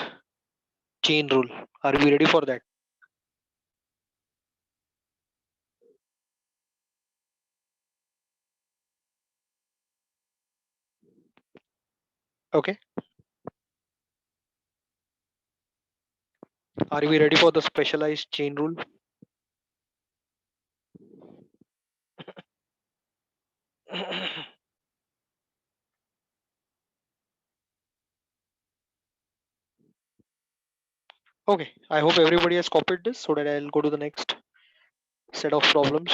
chain rule, are we ready for that? Okay. Are we ready for the specialized chain rule? Okay, I hope everybody has copied this so that I'll go to the next set of problems.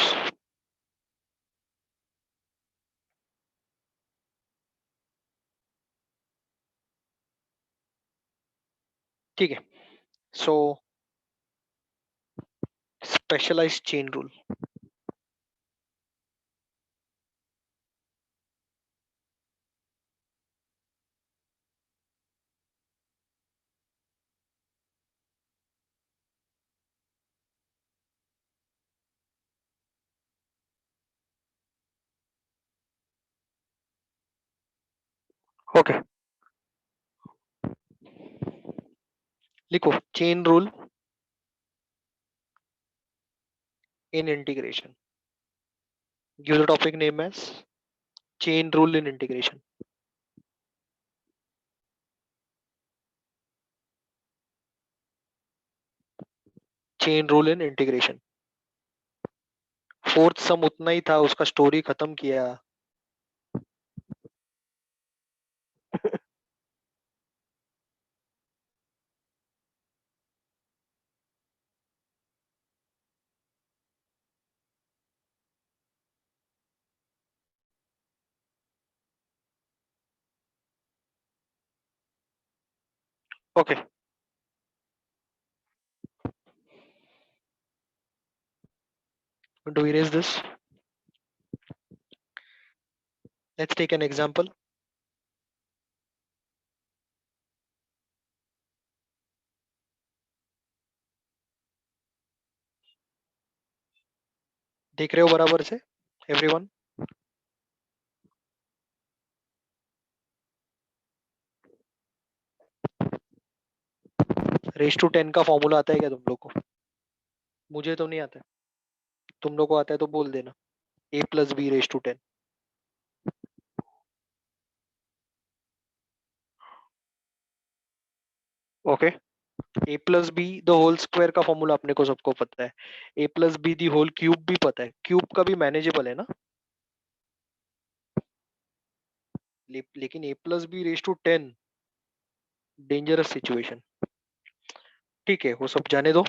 ठीक है. So specialized chain rule. Okay, लिखो chain rule in integration. Give the topic name as chain rule in integration. Chain rule in integration. Fourth सम उतना ही था, उसका story खत्म किया। Okay, to erase this, let's take an example. देख रहे हो बराबर से एवरीवन? रेस टू 10 का फॉर्मूला आता है क्या तुम लोग को? मुझे तो नहीं आता है। तुम लोग को आता है तो बोल देना। A plus b raise to 10। Okay, a plus b the whole square का फॉर्मूला अपने को सबको पता है। A plus b the whole cube भी पता है, क्यूब का भी मैनेजेबल है ना। लेकिन a plus b raise to 10, dangerous situation. ठीक है, वो सब जाने दो।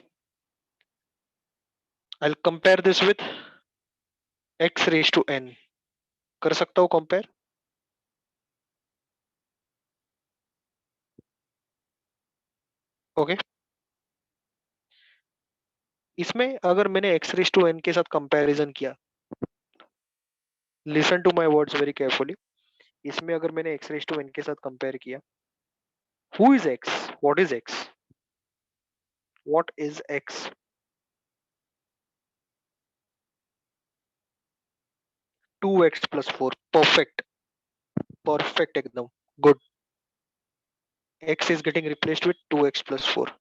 I will compare this with x raise to n. कर सकता हूँ कंपेयर? ओके, इसमें अगर मैंने एक्स रेस टू एन के साथ कंपैरिजन किया, listen to my words very carefully. इसमें अगर मैंने एक्स रेस टू एन के साथ कंपेयर किया, who is x, what is x, what is x? 2x plus 4, perfect, perfect एकदम good. x is getting replaced with 2x plus 4।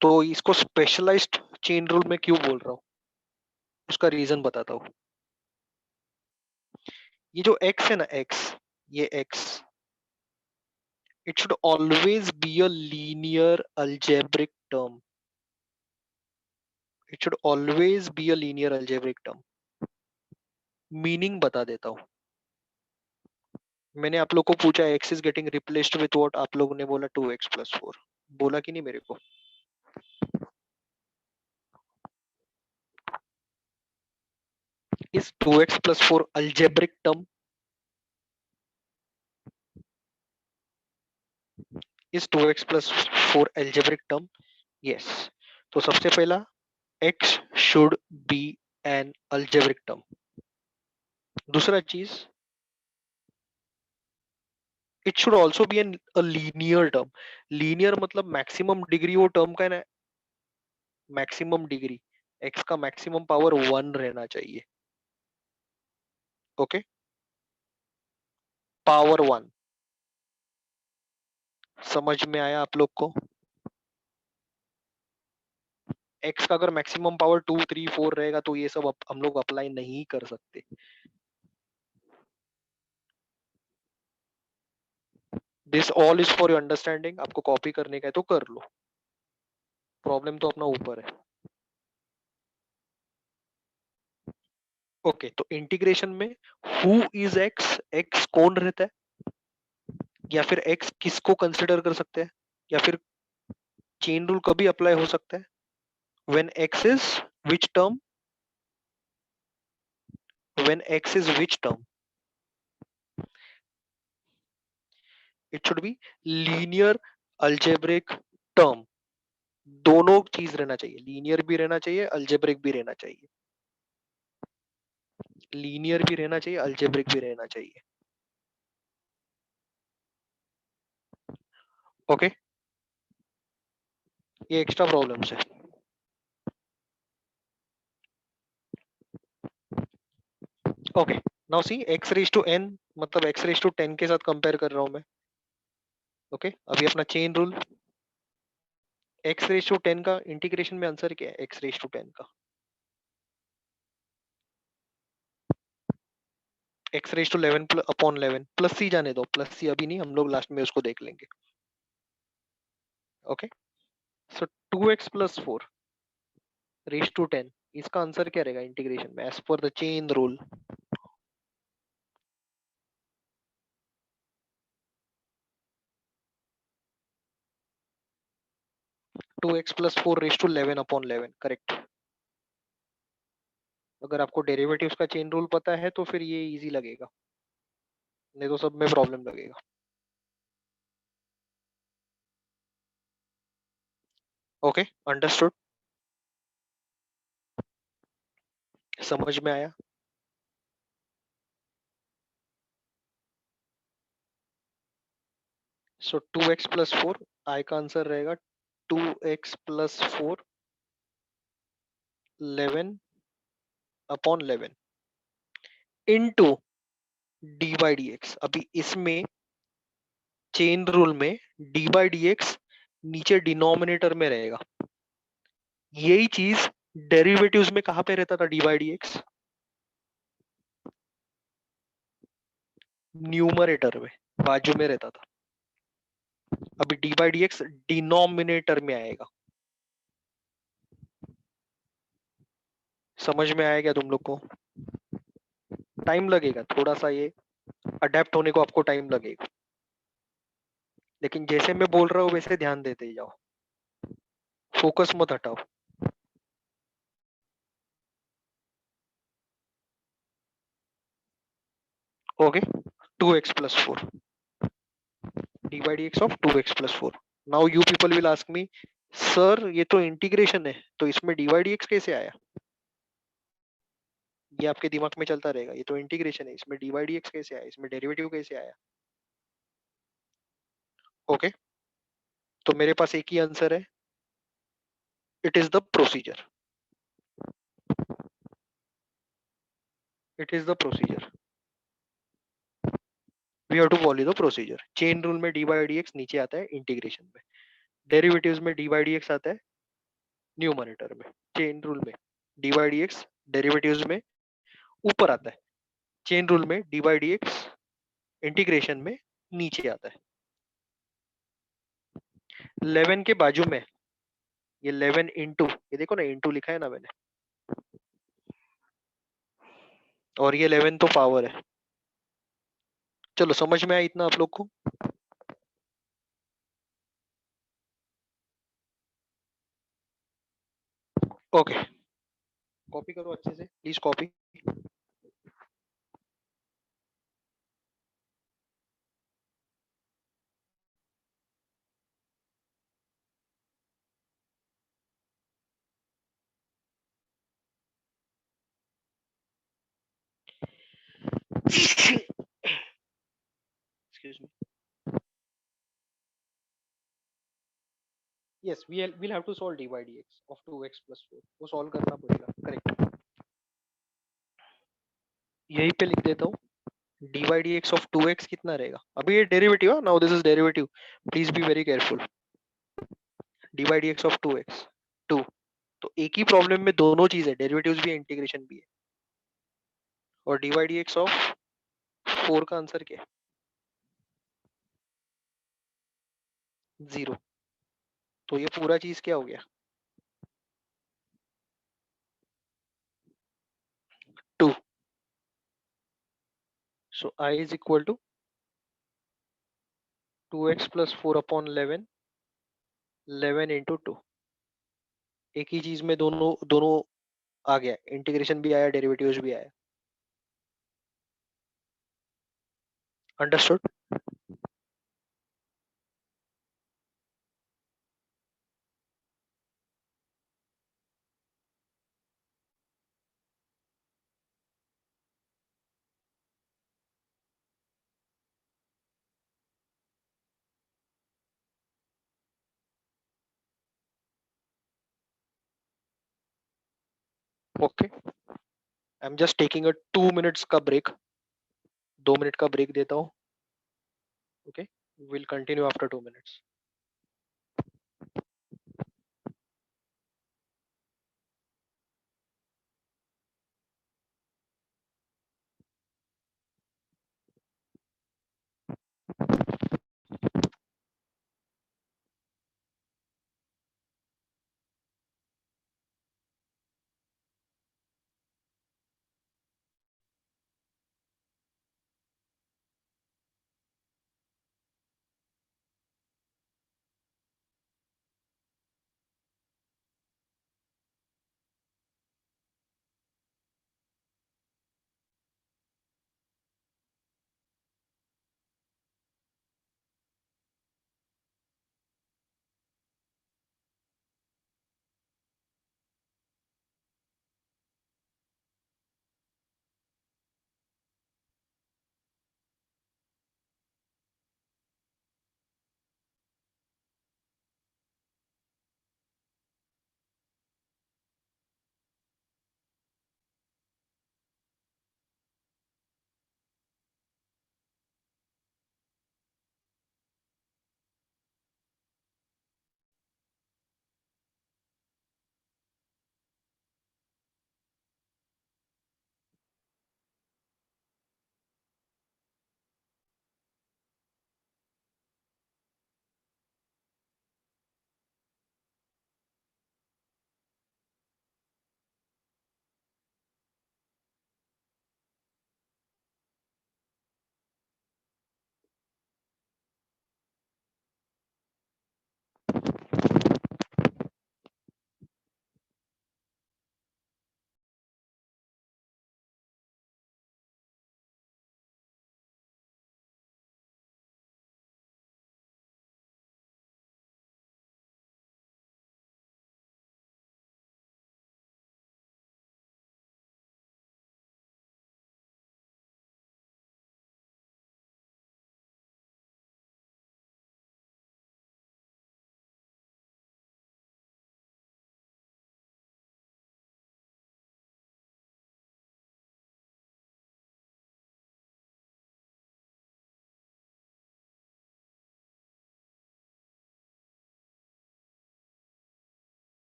तो इसको specialised chain rule में क्यों बोल रहा हूँ, उसका रीजन बताता हूँ। ये जो x है ना, x, ये x, it should always be a linear algebraic term। it should always be a linear algebraic term। Meaning बता देता हूँ। मैंने आप लोग को पूछा x is getting replaced with what, आप लोगों ने बोला 2x plus 4। बोला कि नहीं मेरे को? इस 2x plus 4 algebraic term, इस 2x plus 4 algebraic term? Yes। तो सबसे पहला, x should be an algebraic term। दूसरा चीज, it should also be a linear term। linear मतलब मैक्सिमम डिग्री वो टर्म का है ना, मैक्सिमम डिग्री, x का मैक्सिमम पावर 1 रहना चाहिए। Okay, power 1। समझ में आया आप लोग को? x का अगर मैक्सिमम पावर 2 3 4 रहेगा तो ये सब हम लोग अप्लाई नहीं कर सकते। This all is for your understanding. आपको कॉपी करने का है तो कर लो, प्रॉब्लम तो अपना ऊपर है। ओके, तो इंटीग्रेशन में हु इज एक्स, एक्स कौन रहता है, या फिर एक्स किसको कंसिडर कर सकते हैं, या फिर चेन रूल कभी अप्लाई हो सकता है? When x is which term, when x is which term, it should be linear algebraic term. दोनों चीज रहना चाहिए, लीनियर भी रहना चाहिए, अलजेब्रिक भी रहना चाहिए। लीनियर भी रहना चाहिए, अलजेब्रिक भी रहना चाहिए। ओके, ये एक्स्ट्रा प्रॉब्लम्स है। Okay, now see x raise to n, मतलब x रेज टू 10 के साथ कंपेयर कर रहा हूं मैं। ओके, अभी अपना chain rule, x raise to 10 का इंटीग्रेशन में आंसर क्या है? x रेज टू 10 का x raise to 11 upon 11 plus C, जाने दो प्लस सी, अभी नहीं, हम लोग लास्ट में उसको देख लेंगे। Okay, so 2x plus 4, raise to 10, इसका आंसर क्या रहेगा इंटीग्रेशन में as per the chain rule? 2x+4 raise to 11/11, correct. अगर आपको डेरिवेटिव्स का चेन रूल पता है तो फिर ये इजी लगेगा, नहीं तो सब में प्रॉब्लम लगेगा। ओके, अंडरस्टूड, समझ में आया। सो 2x+4, आई का आंसर रहेगा 2x+4 11/11 into D by d x. अभी इसमें चेन रूल में डी बाई डी एक्स नीचे डिनोमिनेटर में रहेगा, यही चीज डेरिवेटिव्स में कहां पे रहता था? D by d x numerator में, बाजू में रहता था। अभी D by d x denominator में आएगा। समझ में आया क्या तुम लोग को? टाइम लगेगा थोड़ा सा, ये अडेप्ट होने को आपको टाइम लगेगा, लेकिन जैसे मैं बोल रहा हूँ वैसे ध्यान देते जाओ, फोकस मत हटाओ। Okay, 2x+4 D by d x of 2x+4। Now you people will ask me, sir ये तो इंटीग्रेशन है, तो इसमें डी बाई डी एक्स कैसे आया? ये आपके दिमाग में चलता रहेगा, ये तो इंटीग्रेशन है, इसमें डी बाई डी एक्स कैसे आया, इसमें डेरिवेटिव कैसे आया? ओके, तो मेरे पास एक ही आंसर है, it is the procedure, it is the procedure, we have to follow the procedure. Chain rule में डी बाई डी एक्स नीचे आता है इंटीग्रेशन में, डेरिवेटिव्स में डी बाई डी एक्स आता है न्यूमरेटर में। चेन रूल में d by d x derivatives में ऊपर आता है, चेन रूल में d by d x integration में नीचे आता है। 11 के बाजू में ये 11 इंटू, ये देखो ना इंटू लिखा है ना मैंने, और ये 11 तो पावर है। चलो समझ में आया इतना आप लोग को? ओके, कॉपी करो अच्छे से please, copy. Excuse me. Yes, we'll have to solve dy dx of 2x+4, वो सॉल्व करना पड़ेगा, करेक्ट। यहीं पे लिख देता हूँ, dy dx of 2x कितना रहेगा? अभी ये डेरिवेटिव है, now this is derivative, please be very careful. dy dx of 2x 2, तो एक ही प्रॉब्लम में दोनों चीज है, डेरिवेटिव्स भी है इंटीग्रेशन भी है। और dy dx of 4 का आंसर क्या है? 0। तो ये पूरा चीज क्या हो गया? 2। So I is equal to 2x plus 4/11, 11 into 2। एक ही चीज में दोनों दोनों आ गया, इंटीग्रेशन भी आया, डेरिवेटिव्स भी आया। Understood? Okay, I am just taking a 2 minutes का ब्रेक, 2 मिनट का ब्रेक देता हूँ। Okay, will continue after 2 minutes.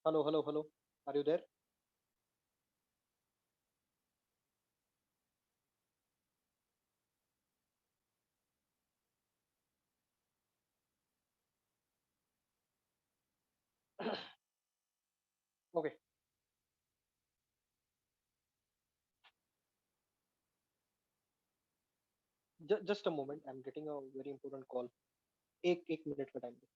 Hello, hello, hello. Are you there? Okay. Just a moment. I'm getting a very important call. एक minute का time दो.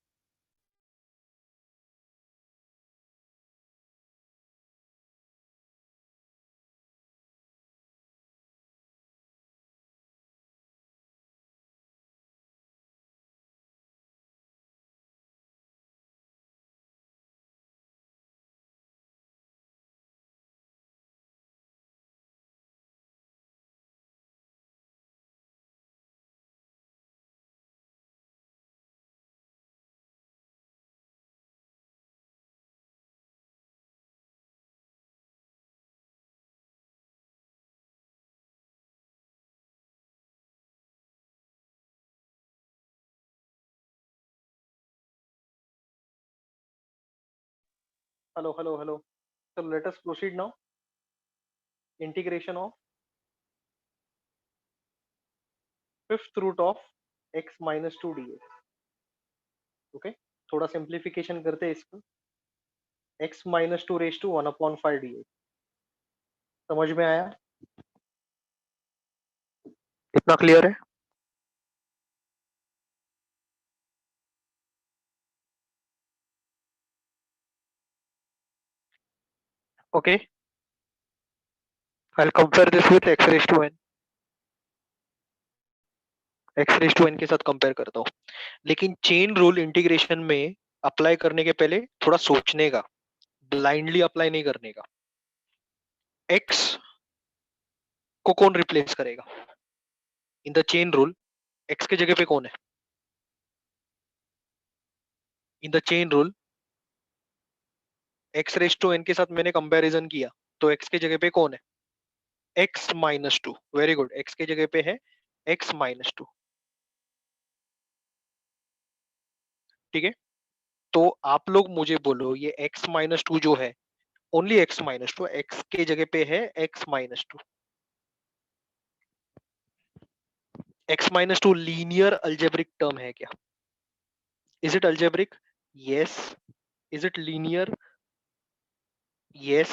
Hello, hello, hello. So let us proceed now. Integration of fifth root of x minus 2 dx. Okay. थोड़ा simplification करते हैं इसका. x minus 2 raised to 1 upon 5 dx. समझ में आया? इतना क्लियर है? Okay. I'll compare this with x raised to n. x raised to n के साथ कंपेयर करता हूँ. लेकिन चेन रूल इंटीग्रेशन में अप्लाई करने के पहले थोड़ा सोचने का, ब्लाइंडली अप्लाई नहीं करने का. x को कौन रिप्लेस करेगा in the chain rule? x के जगह पे कौन है in the chain rule? x raise to n के साथ मैंने कंपैरिजन किया तो x के जगह पे कौन है? x minus to. Very good. x के जगह पे है x माइनस टू. ठीक है. तो आप लोग मुझे बोलो ये x माइनस टू जो है, only x minus to, x के जगह पे है x minus to. x minus to linear algebraic term है क्या? Is it algebraic? Yes. Is it linear? Yes.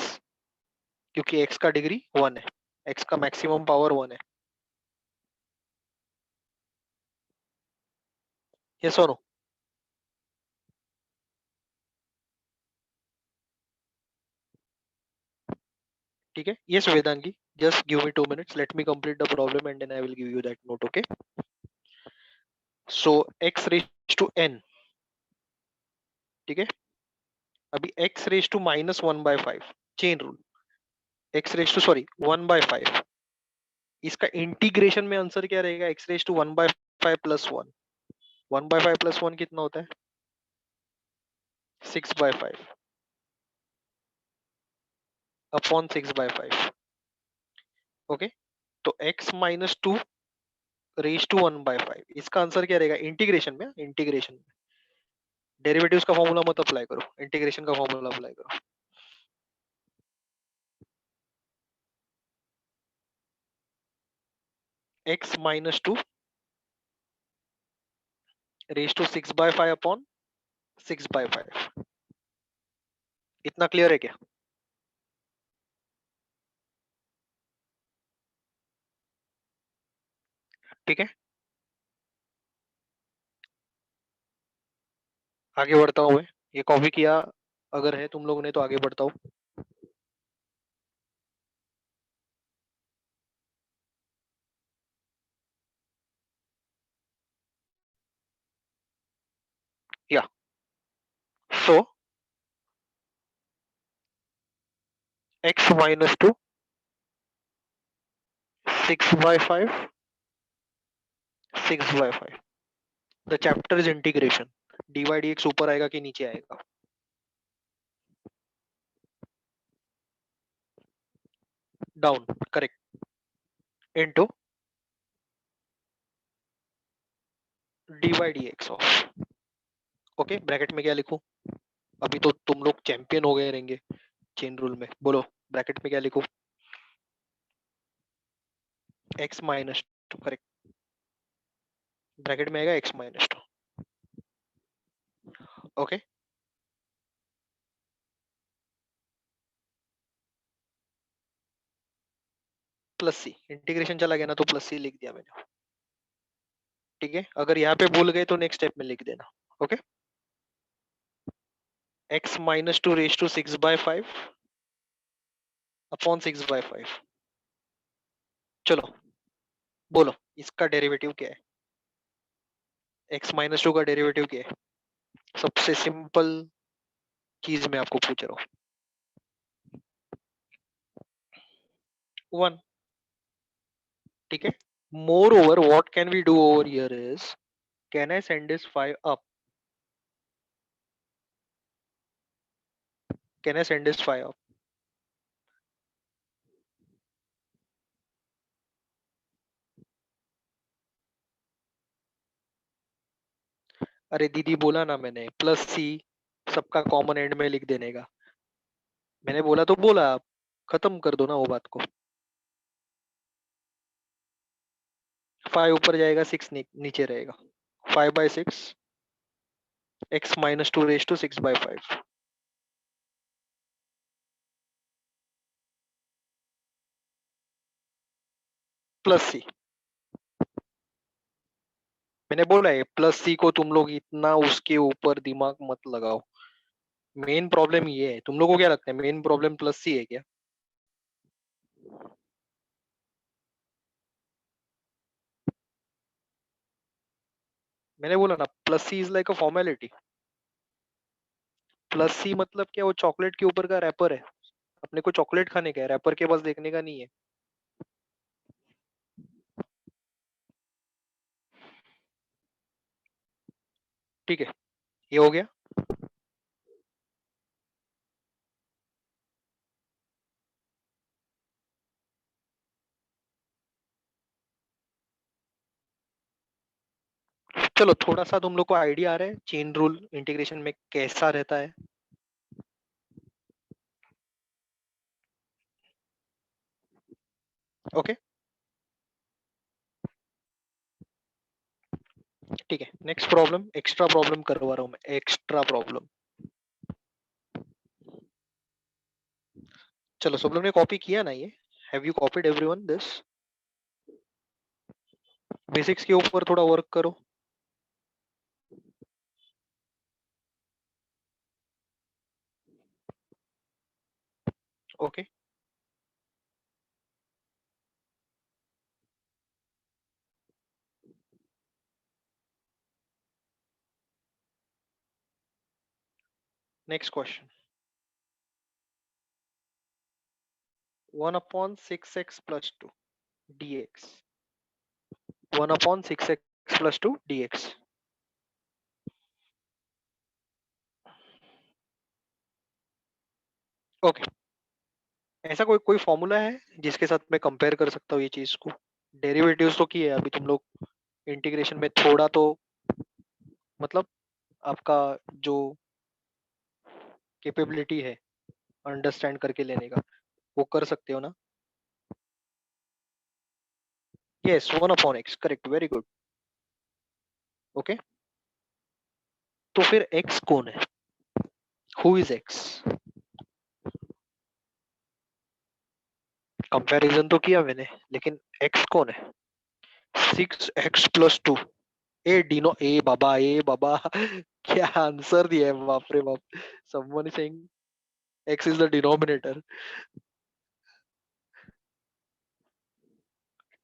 क्योंकि x का डिग्री 1 है, x का मैक्सिमम पावर 1 है. यस और नो? ठीक है. Yes Vedangi, just give me 2 minutes, let me complete the problem and then I will give you that note. Okay. So x raised to n. ठीक है. अभी x raised to minus 1/5 chain rule. x raised to sorry 1/5. इसका integration में answer क्या रहेगा? x raised to 1/5 plus 1. 1/5 plus 1 कितना होता है? 6/5 अपॉन 6/5. ओके. तो x minus two raise to 1/5, इसका आंसर क्या रहेगा? इंटीग्रेशन में, इंटीग्रेशन में डेरिवेटिव्स का फॉर्मूला मत अप्लाई करो, इंटीग्रेशन का फॉर्मूला अप्लाई करो. x minus two raise to 6/5 upon 6/5. इतना क्लियर है क्या? ठीक है. आगे बढ़ता हूँ मैं. ये कॉपी किया अगर है तुम लोगों ने तो आगे बढ़ता हूँ. या सो x minus to 6/5 6/5. The chapter is integration. dy dx ऊपर आएगा कि नीचे आएगा? Down. Correct. Into dy dx of. Okay. Bracket में क्या लिखूं? अभी तो तुम लोग चैंपियन हो गए रहेंगे चेन रूल में। बोलो ब्रैकेट में क्या लिखूं? x minus two, correct. Bracket में आएगा x minus two. Okay, plus सी। इंटीग्रेशन चला गया ना तो प्लस सी लिख दिया मैंने। ठीक है, अगर यहाँ पे भूल गए तो नेक्स्ट स्टेप में लिख देना। Okay, x minus two raise to 6/5 upon 6/5। चलो बोलो इसका डेरिवेटिव क्या है? x माइनस टू का डेरिवेटिव क्या है? सबसे सिंपल चीज मैं आपको पूछ रहा हूँ, 1। ठीक है, more over what can we do over here is, can I send this 5 up? Can I send this 5 up? अरे दीदी बोला ना मैंने, प्लस सी सबका कॉमन एंड में लिख देने का। मैंने बोला तो बोला, आप खत्म कर दो ना वो बात को। 5 ऊपर जाएगा, 6 नीचे रहेगा। 5/6 x minus two raise to 6/5 plus C. मैंने बोला है प्लस सी को तुम लोग इतना उसके ऊपर दिमाग मत लगाओ। मेन प्रॉब्लम ये है, तुम लोगों को क्या लगता है मेन प्रॉब्लम प्लस सी है क्या? मैंने बोला ना plus C is like a formality. Plus C मतलब क्या, वो चॉकलेट के ऊपर का रैपर है। अपने को चॉकलेट खाने का है, रैपर के पास देखने का नहीं है। ठीक है, ये हो गया। चलो थोड़ा सा तुम लोग को आइडिया आ रहा है चेन रूल इंटीग्रेशन में कैसा रहता है? ओके, ठीक है, नेक्स्ट प्रॉब्लम, एक्स्ट्रा प्रॉब्लम करवा रहा हूँ मैं, एक्स्ट्रा प्रॉब्लम। चलो सब लोग ने कॉपी किया ना ये? Have you copied everyone this? Basics के ऊपर थोड़ा वर्क करो। Okay, next question. 1/6x plus 2 dx। 1/6x plus 2 dx। Okay, ऐसा कोई कोई फॉर्मूला है जिसके साथ मैं कंपेयर कर सकता हूँ ये चीज को? डेरिवेटिव्स तो किए अभी तुम लोग, इंटीग्रेशन में थोड़ा तो मतलब आपका जो कैपेबिलिटी है अंडरस्टैंड करके लेने का, वो कर सकते हो ना? Yes, 1/x, correct, very good. Okay, तो फिर x कौन है? Who is x? कंपैरिजन तो किया मैंने, लेकिन x कौन है? 6x+2। ए बाबा क्या आंसर दिया है, बाप रे बाप। someone is saying x is the denominator।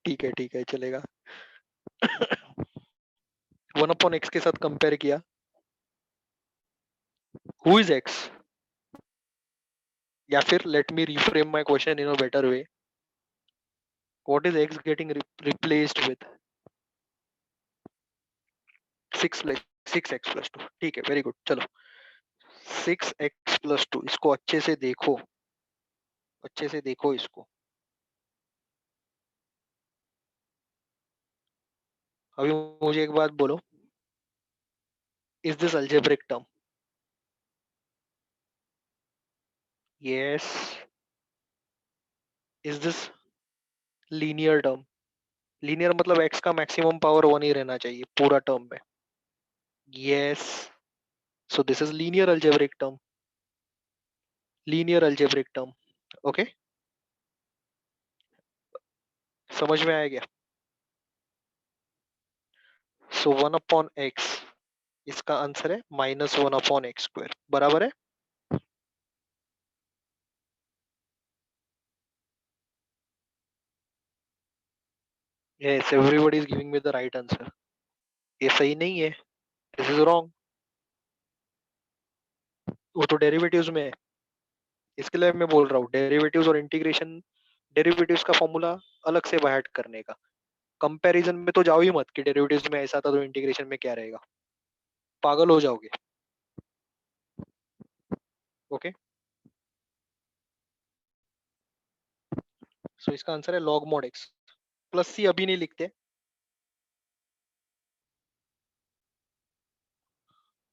ठीक है चलेगा। 1/x के साथ कंपेयर किया। Who is x? या फिर let me reframe my question in a better way, what is x getting replaced with? 6x+2। ठीक है, वेरी गुड। चलो 6x+2, इसको अच्छे से देखो, अच्छे से देखो इसको। अभी मुझे एक बात बोलो, is this algebraic term? Yes. Is this linear term? Linear मतलब x का मैक्सिमम पावर 1 ही रहना चाहिए पूरा टर्म में. Yes. So this is linear algebraic term. Linear algebraic term. Okay. समझ में आया क्या? So 1/x, इसका आंसर है -1/x². बराबर है. Yes, everybody is giving me the right answer. ये सही नहीं है. This is wrong. वो तो डेरिवेटिव्स में है. इसके लिए मैं बोल रहा हूँ डेरिवेटिव्स और इंटीग्रेशन. डेरिवेटिव्स का फॉर्मूला अलग से बाहर करने का. कंपैरिजन में तो जाओ ही मत कि डेरिवेटिव्स में ऐसा था तो इंटीग्रेशन में क्या रहेगा. पागल हो जाओगे. ओके. सो इसका आंसर है log mod x. प्लस सी अभी नहीं लिखते.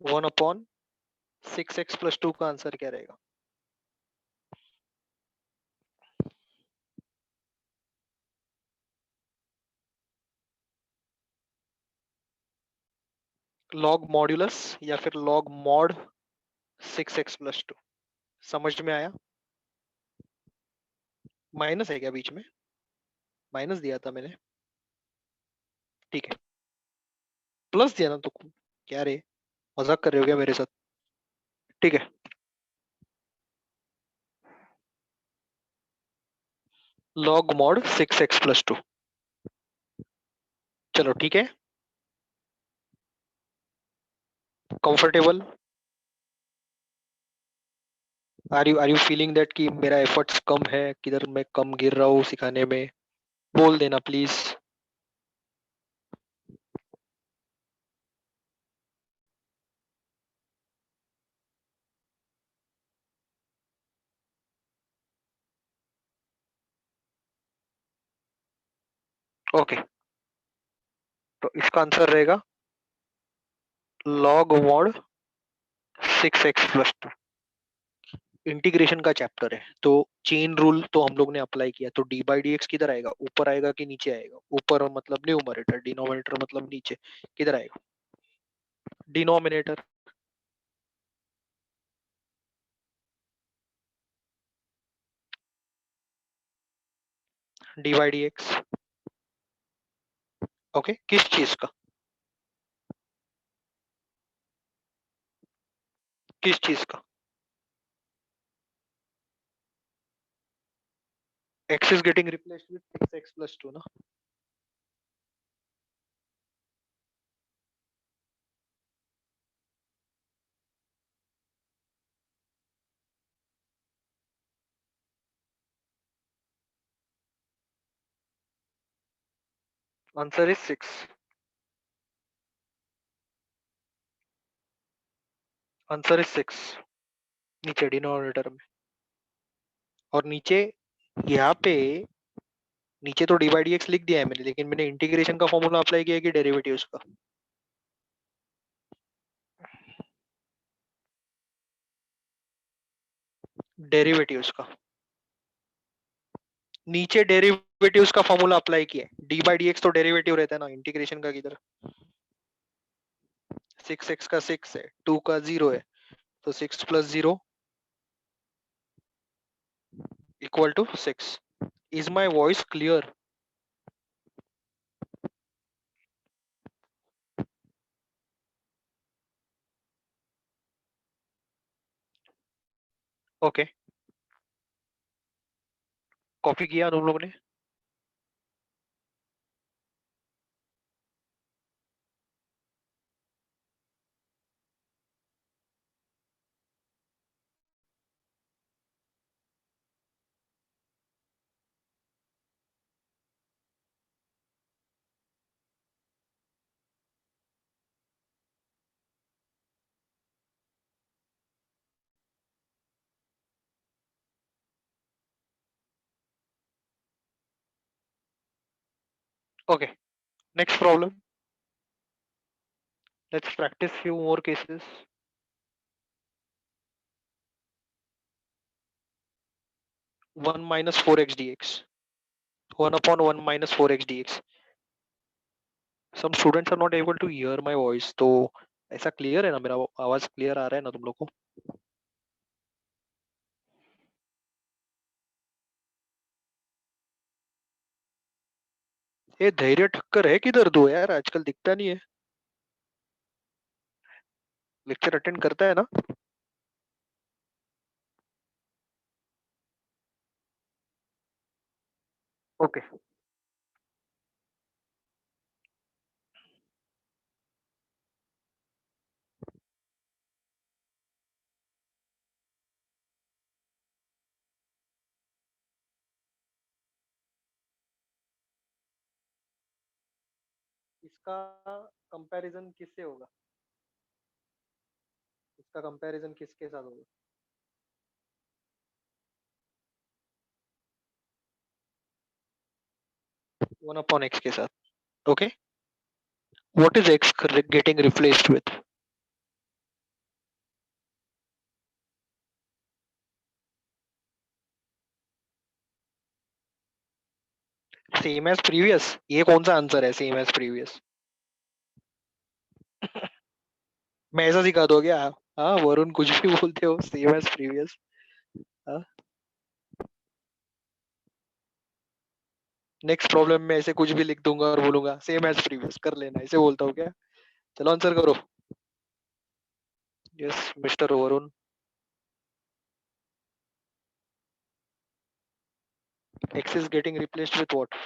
1/6x+2 का आंसर क्या रहेगा? log मॉड्यूलस या फिर log mod 6x+2. समझ में आया? माइनस है क्या बीच में? माइनस दिया था मैंने. ठीक है. प्लस दिया ना तो क्या रे, मजाक कर रहे हो क्या मेरे साथ? ठीक है. log mod 6x+2. चलो ठीक है. Comfortable? Are you feeling that कि मेरा एफर्ट्स कम है, किधर मैं कम गिर रहा हूँ सिखाने में? बोल देना प्लीज. ओके. तो इसका आंसर रहेगा log mod 6x+2. इंटीग्रेशन का चैप्टर है तो चेन रूल तो हम लोग ने अप्लाई किया. तो d/dx किधर आएगा? ऊपर आएगा कि नीचे आएगा? ऊपर मतलब न्यूमरेटर, डिनोमिनेटर मतलब नीचे. किधर आएगा? डिनोमिनेटर. d/dx. ओके. किस चीज का? किस चीज का? x is getting replaced with 6x+2 ना. Answer is 6. Answer is 6. नीचे डिनोमिनेटर में. और नीचे यहाँ पे नीचे तो d/dx लिख दिया है मैंने, लेकिन मैंने इंटीग्रेशन का फॉर्मूला अप्लाई किया है कि डेरिवेटिव्स का? डेरिवेटिव्स का. नीचे डेरिवेटिव्स का फॉर्मूला अप्लाई किया है. d/dx तो डेरिवेटिव रहता है ना, इंटीग्रेशन का किधर? 6x का 6 है, 2 का 0 है, तो 6 + 0 equal to 6. Is my voice clear? Okay. Copy किया तुम लोग ने? Okay. Next problem. Let's practice few more cases. 1 minus 4x dx. 1 upon 1 minus 4x dx. Some students are not able to hear my voice. तो ऐसा clear है ना, मेरा आवाज क्लियर आ रहा है ना तुम लोग को? ये धैर्य ठक्कर है किधर तू यार, आजकल दिखता नहीं है। लेक्चर अटेंड करता है ना? ओके। इसका कंपैरिजन किससे होगा? इसका कंपैरिजन किसके साथ होगा? 1 upon x के साथ। Okay. What is x getting replaced with? Same as previous? ये कौन सा आंसर है सेम एज प्रीवियस? मैं ऐसा सिखा दो क्या? हाँ वरुण, कुछ भी बोलते हो, सेम एज प्रीवियस। हाँ, नेक्स्ट प्रॉब्लम में ऐसे कुछ भी लिख दूंगा और बोलूंगा सेम एज प्रीवियस कर लेना, ऐसे बोलता हूँ क्या? चलो आंसर करो। Yes mister Varun. x is getting replaced with what?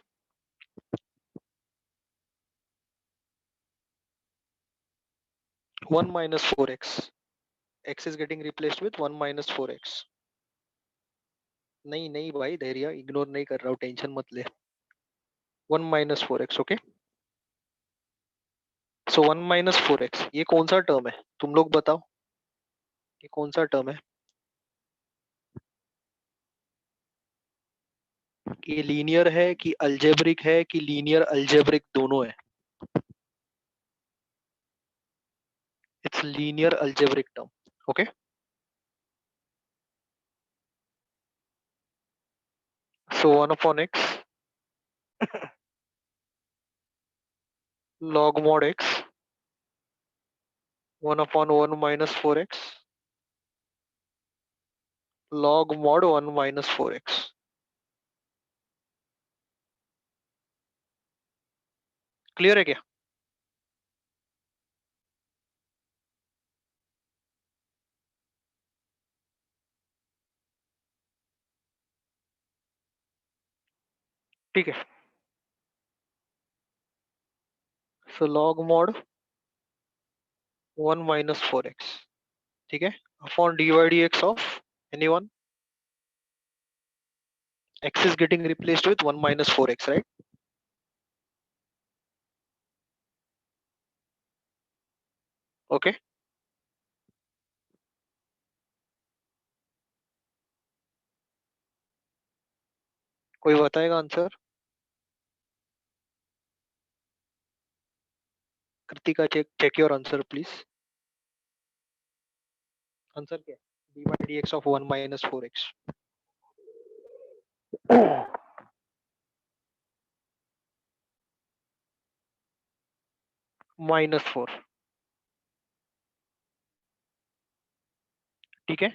1 minus 4x. x is getting replaced with 1 minus 4x. नहीं नहीं भाई, धैर्य इग्नोर नहीं कर रहा हूँ, टेंशन मत ले। 1 minus 4x, ओके। सो 1 minus 4x ये कौन सा टर्म है, तुम लोग बताओ, ये कौन सा टर्म है? ये लीनियर है कि अलजेब्रिक है कि लीनियर अलजेब्रिक दोनों है? It's linear algebraic term. Okay. So 1 upon x log mod x 1 upon 1 minus 4x log mod 1 minus 4x। Clear है क्या? ठीक है। सो log mod 1 minus 4x, ठीक है, upon dy dx of anyone, x is getting replaced with 1 minus 4x, right? Okay. कोई बताएगा answer? Kritika, check your answer please. Answer क्या है? dy dx of 1 minus 4x minus 4। ठीक है।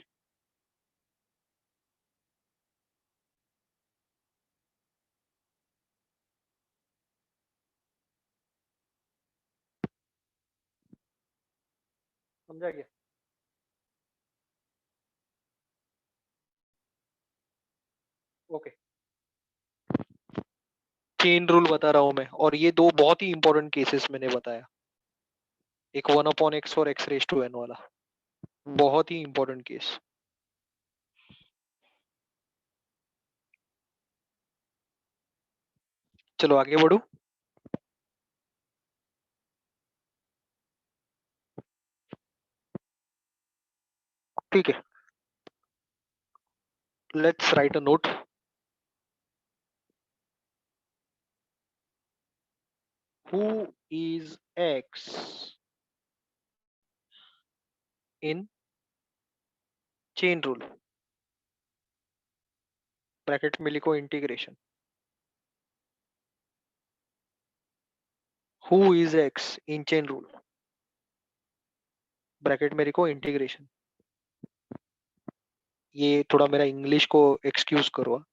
समझा गया? ओके। चेन रूल बता रहा हूं मैं, और ये दो बहुत ही इंपॉर्टेंट केसेस मैंने बताया, एक 1 अपॉन एक्स और x रेज टू n वाला, बहुत ही इंपॉर्टेंट केस। चलो आगे बढ़ू। ठीक है, let's write a note. Who is x in chain rule? Bracket में लिखो integration, who is x in chain rule, bracket में लिखो इंटीग्रेशन। ये थोड़ा मेरा इंग्लिश को एक्सक्यूज करो,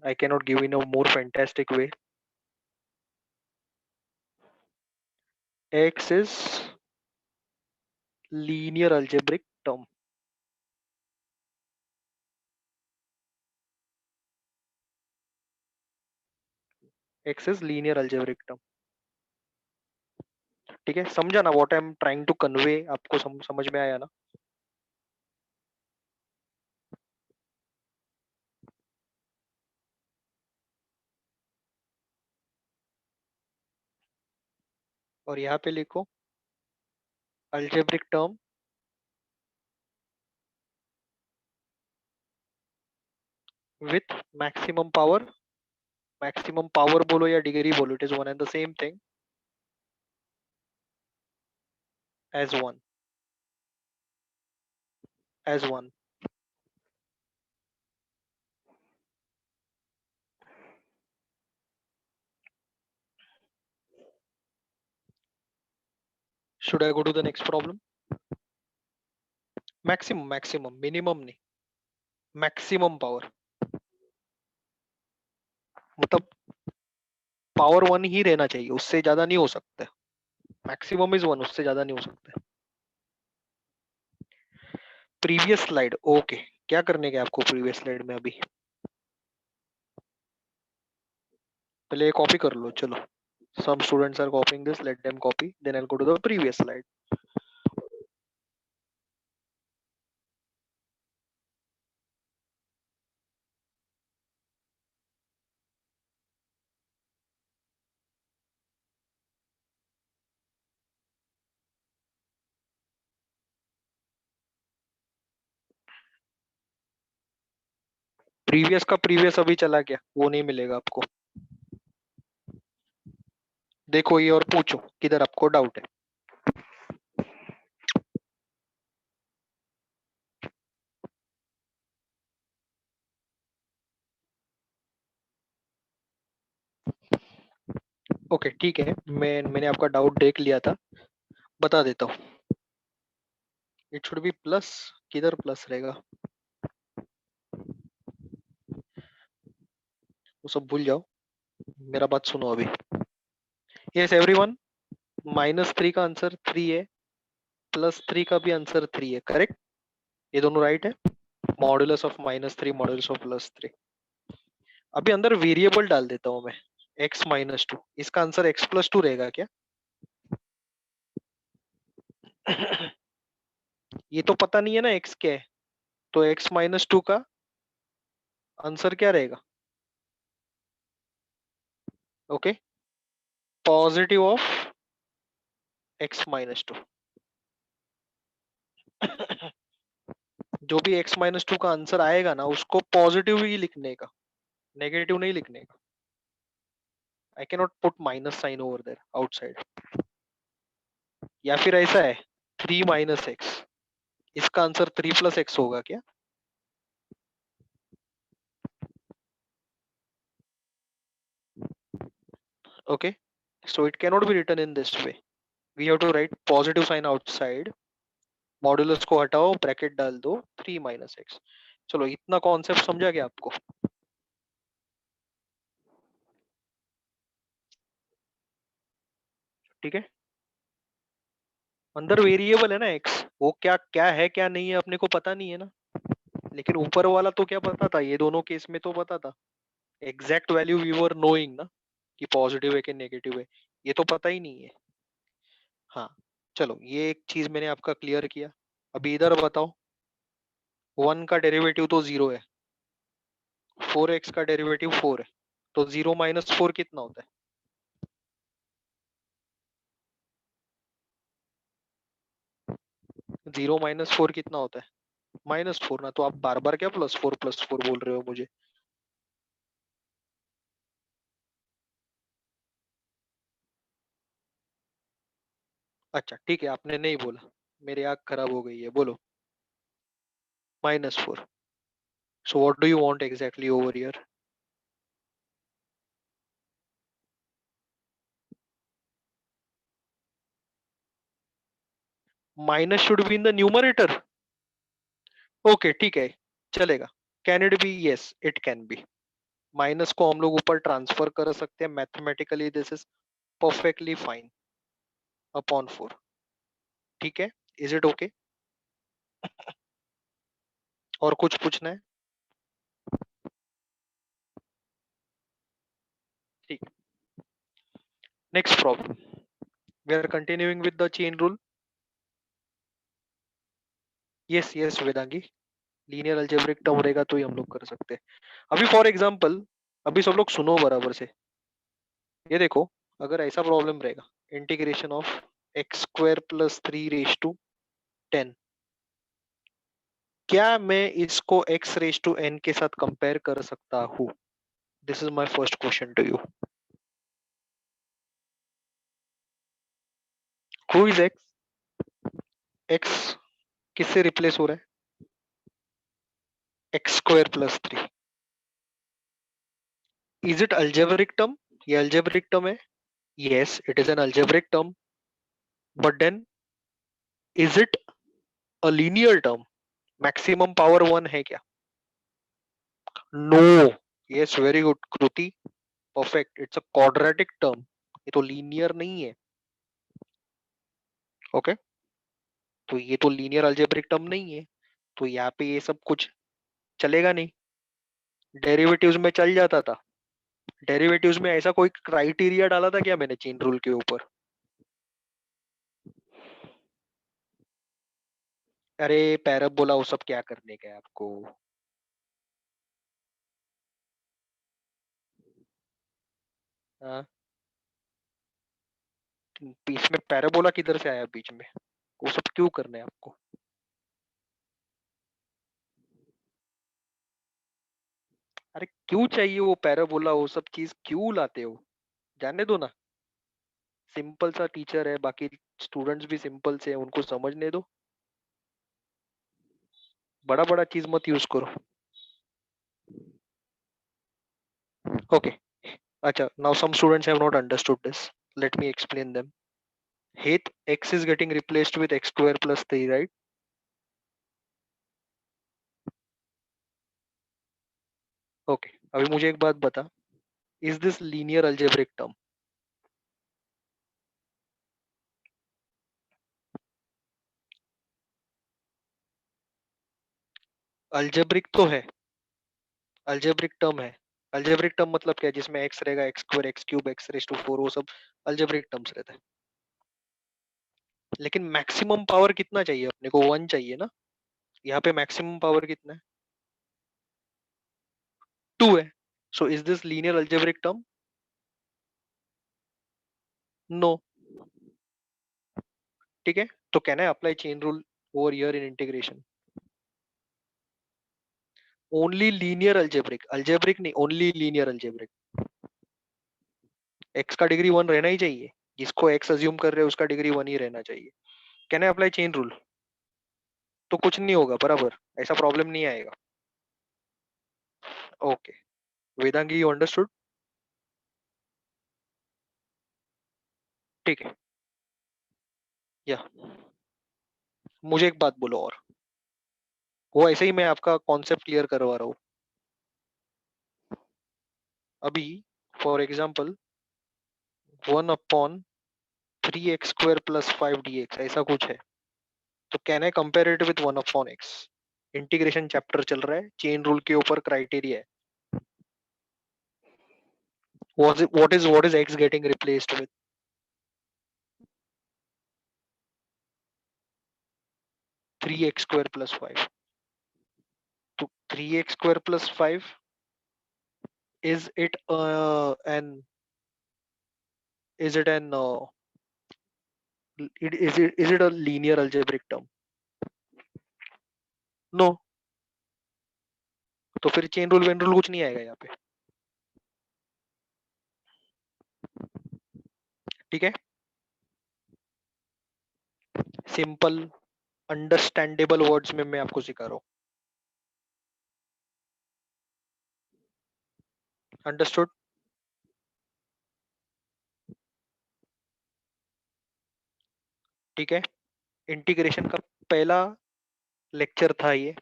I can not give in a more fantastic way. X is linear algebraic term, x is linear algebraic term. ठीक है, समझा ना what I am trying to convey, आपको समझ में आया ना? और यहाँ पे लिखो algebraic term with maximum power, maximum power बोलो या डिग्री बोलो, it is one and the same thing, as one, as one. Should I go to the next problem? Maximum, maximum, minimum नहीं, मैक्सिमम पावर, मतलब power one ही रहना चाहिए, उससे ज्यादा नहीं हो सकता। मैक्सिमम इज वन, उससे ज्यादा नहीं हो सकता। Previous slide, okay. क्या करने के आपको प्रीवियस स्लाइड में अभी? पहले ये कॉपी कर लो, चलो। Some students are copying this, let them copy, then I'll go to the previous slide. Previous का प्रीवियस अभी चला गया, वो नहीं मिलेगा आपको। देखो ये और पूछो किधर आपको डाउट है। ओके ठीक है, मैंने आपका डाउट देख लिया था, बता देता हूँ। इट शुड बी प्लस, किधर प्लस रहेगा वो सब भूल जाओ, मेरा बात सुनो अभी। यस एवरीवन, -3 का आंसर 3 है, +3 का भी आंसर 3 है, करेक्ट? ये दोनों राइट है। Modulus of -3, modulus of +3। अभी अंदर वेरिएबल डाल देता हूँ मैं, x-2, इसका आंसर x+2 रहेगा क्या? ये तो पता नहीं है ना x क्या है, तो x-2 का आंसर क्या रहेगा? Okay, positive of x-2। जो भी x-2 का आंसर आएगा ना, उसको पॉजिटिव ही लिखने का, नेगेटिव नहीं लिखने का। I can not put minus sign over there outside. या फिर ऐसा है 3 - x, इसका आंसर 3 + x होगा क्या? Okay, so it cannot be written in this way. We have to write positive sign outside, modulus को हटाओ, ब्रैकेट डाल दो, 3 - x। चलो इतना कॉन्सेप्ट समझा गया आपको? ठीक है, अंदर वेरिएबल है ना x, वो क्या क्या है क्या नहीं है अपने को पता नहीं है ना, लेकिन ऊपर वाला तो क्या पता था, ये दोनों केस में तो पता था। Exact value we were knowing ना, कि पॉजिटिव है कि नेगेटिव है, ये तो पता ही नहीं है। हाँ, चलो ये एक चीज मैंने आपका क्लियर किया। अभी इधर बताओ, 1 का डेरिवेटिव तो 0 है, 4x का डेरिवेटिव 4 है, तो 0 - 4 कितना होता है? 0 - 4 कितना होता है? -4 ना, तो आप बार बार क्या +4 बोल रहे हो मुझे? अच्छा ठीक है, आपने नहीं बोला, मेरी आंख खराब हो गई है, बोलो। -4, So what do you want exactly over here? Minus should be in the numerator. Okay, ठीक है, चलेगा. Can it be? Yes, it can be. Minus को हम लोग ऊपर ट्रांसफर कर सकते हैं. Mathematically this is perfectly fine upon 4. ठीक है, इज इट ओके? और कुछ पूछना है? ठीक. Next problem. We are continuing with the chain rule. Yes yes Vedangi, linear algebraic term रहेगा तो ही हम लोग कर सकते हैं. अभी फॉर एग्जांपल, अभी सब लोग सुनो बराबर से. ये देखो, अगर ऐसा प्रॉब्लम रहेगा, integration of x square plus 3 raise to 10, क्या मैं इसको x रेज टू n के साथ कंपेयर कर सकता हूँ? This is my first question to you. Who is x? x किससे रिप्लेस हो रहा है? X square plus 3. Is it algebraic term? ये अल्जेब्रिक टर्म है. Yes, it is an algebraic term. But then is it a linear term? Maximum power 1 है क्या? No. Yes, very good Kriti, perfect. It's a quadratic term. ये तो linear नहीं है. Okay, तो ये तो लीनियर अलजेब्रिक टर्म नहीं है, तो यहाँ पे ये सब कुछ चलेगा नहीं. डेरिवेटिव्स में चल जाता था. डेरिवेटिव्स में ऐसा कोई क्राइटेरिया डाला था क्या मैंने चेन रूल के ऊपर? अरे पैराबोला वो सब क्या करने का है आपको? हाँ, बीच में पैराबोला किधर से आया बीच में? वो सब क्यों करना है आपको? अरे क्यों चाहिए वो पैराबोला, वो सब चीज क्यों लाते हो? जाने दो ना. सिंपल सा टीचर है, बाकी स्टूडेंट्स भी सिंपल से हैं, उनको समझने दो. बड़ा बड़ा चीज मत यूज करो. ओके. अच्छा, now some students have not understood this. Let me explain them. Hate x is getting replaced with x square plus 3, right? Okay. अभी मुझे एक बात बता. Is this linear algebraic term? Algebraic तो है. अल्जेब्रिक टर्म है. Algebraic term मतलब क्या है? जिसमें x रहेगा, x square, x cube, x raise to 4, वो सब अल्जेब्रिक टर्म्स रहता है. लेकिन मैक्सिमम पावर कितना चाहिए अपने को? 1 चाहिए ना. यहाँ पे मैक्सिमम पावर कितना है? 2 है. So is this linear algebraic term? No. ठीक है, तो can I apply chain rule over here in integration? Only linear algebraic, algebraic नहीं, ओनली लीनियर अल्जेब्रिक. एक्स का डिग्री 1 रहना ही चाहिए. जिसको एक्स अज्यूम कर रहे हैं उसका डिग्री 1 ही रहना चाहिए. Can I apply chain rule? तो कुछ नहीं होगा, बराबर. ऐसा प्रॉब्लम नहीं आएगा. ओके. Vedangi, you understood? ठीक है. या मुझे एक बात बोलो और. वो ऐसे ही मैं आपका कॉन्सेप्ट क्लियर करवा रहा हूँ. अभी फॉर एग्जाम्पल 1/3x² + 5 dx ऐसा कुछ है. तो can I compare it with 1/x? Integration chapter चल रहा है, चेन रूल के ऊपर क्राइटेरिया है. What is x getting replaced with? 3x² + 5. So 3x² + 5, is it an is it an is it a linear algebraic term? No. तो फिर chain rule when rule कुछ नहीं आएगा यहाँ पे. ठीक है, सिंपल अंडरस्टैंडेबल वर्ड्स में मैं आपको सिखा रहा हूँ. अंडरस्टूड? ठीक है, इंटीग्रेशन का पहला लेक्चर था ये,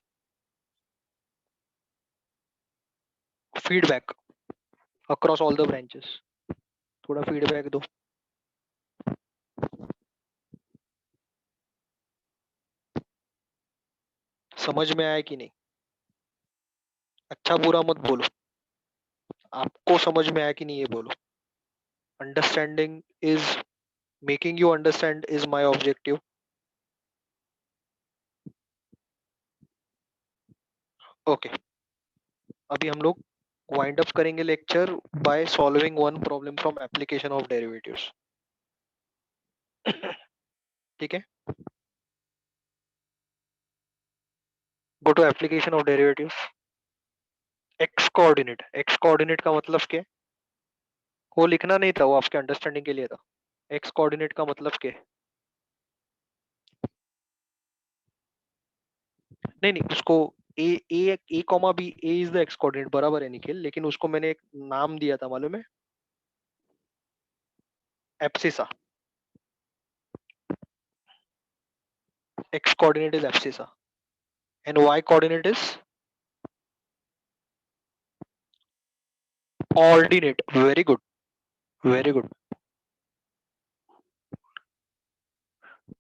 feedback across all the branches. थोड़ा फीडबैक दो। समझ में आया कि नहीं? अच्छा बुरा मत बोलो, आपको समझ में आया कि नहीं ये बोलो। Understanding is, making you understand is my objective. Okay, अभी हम लोग वाइंड अप करेंगे lecture by solving one problem from application of derivatives. ठीक है, go to application of derivatives. X coordinate का मतलब क्या है? वो लिखना नहीं था, वो आपके अंडरस्टैंडिंग के लिए था। एक्स कोऑर्डिनेट का मतलब क्या है? नहीं नहीं, उसको a a a comma B, A is the x coordinate बराबर है निखिल, लेकिन उसको मैंने एक नाम दिया था मालूम है? Abscissa. X coordinate is abscissa and y coordinate is ordinate. Very good, very good.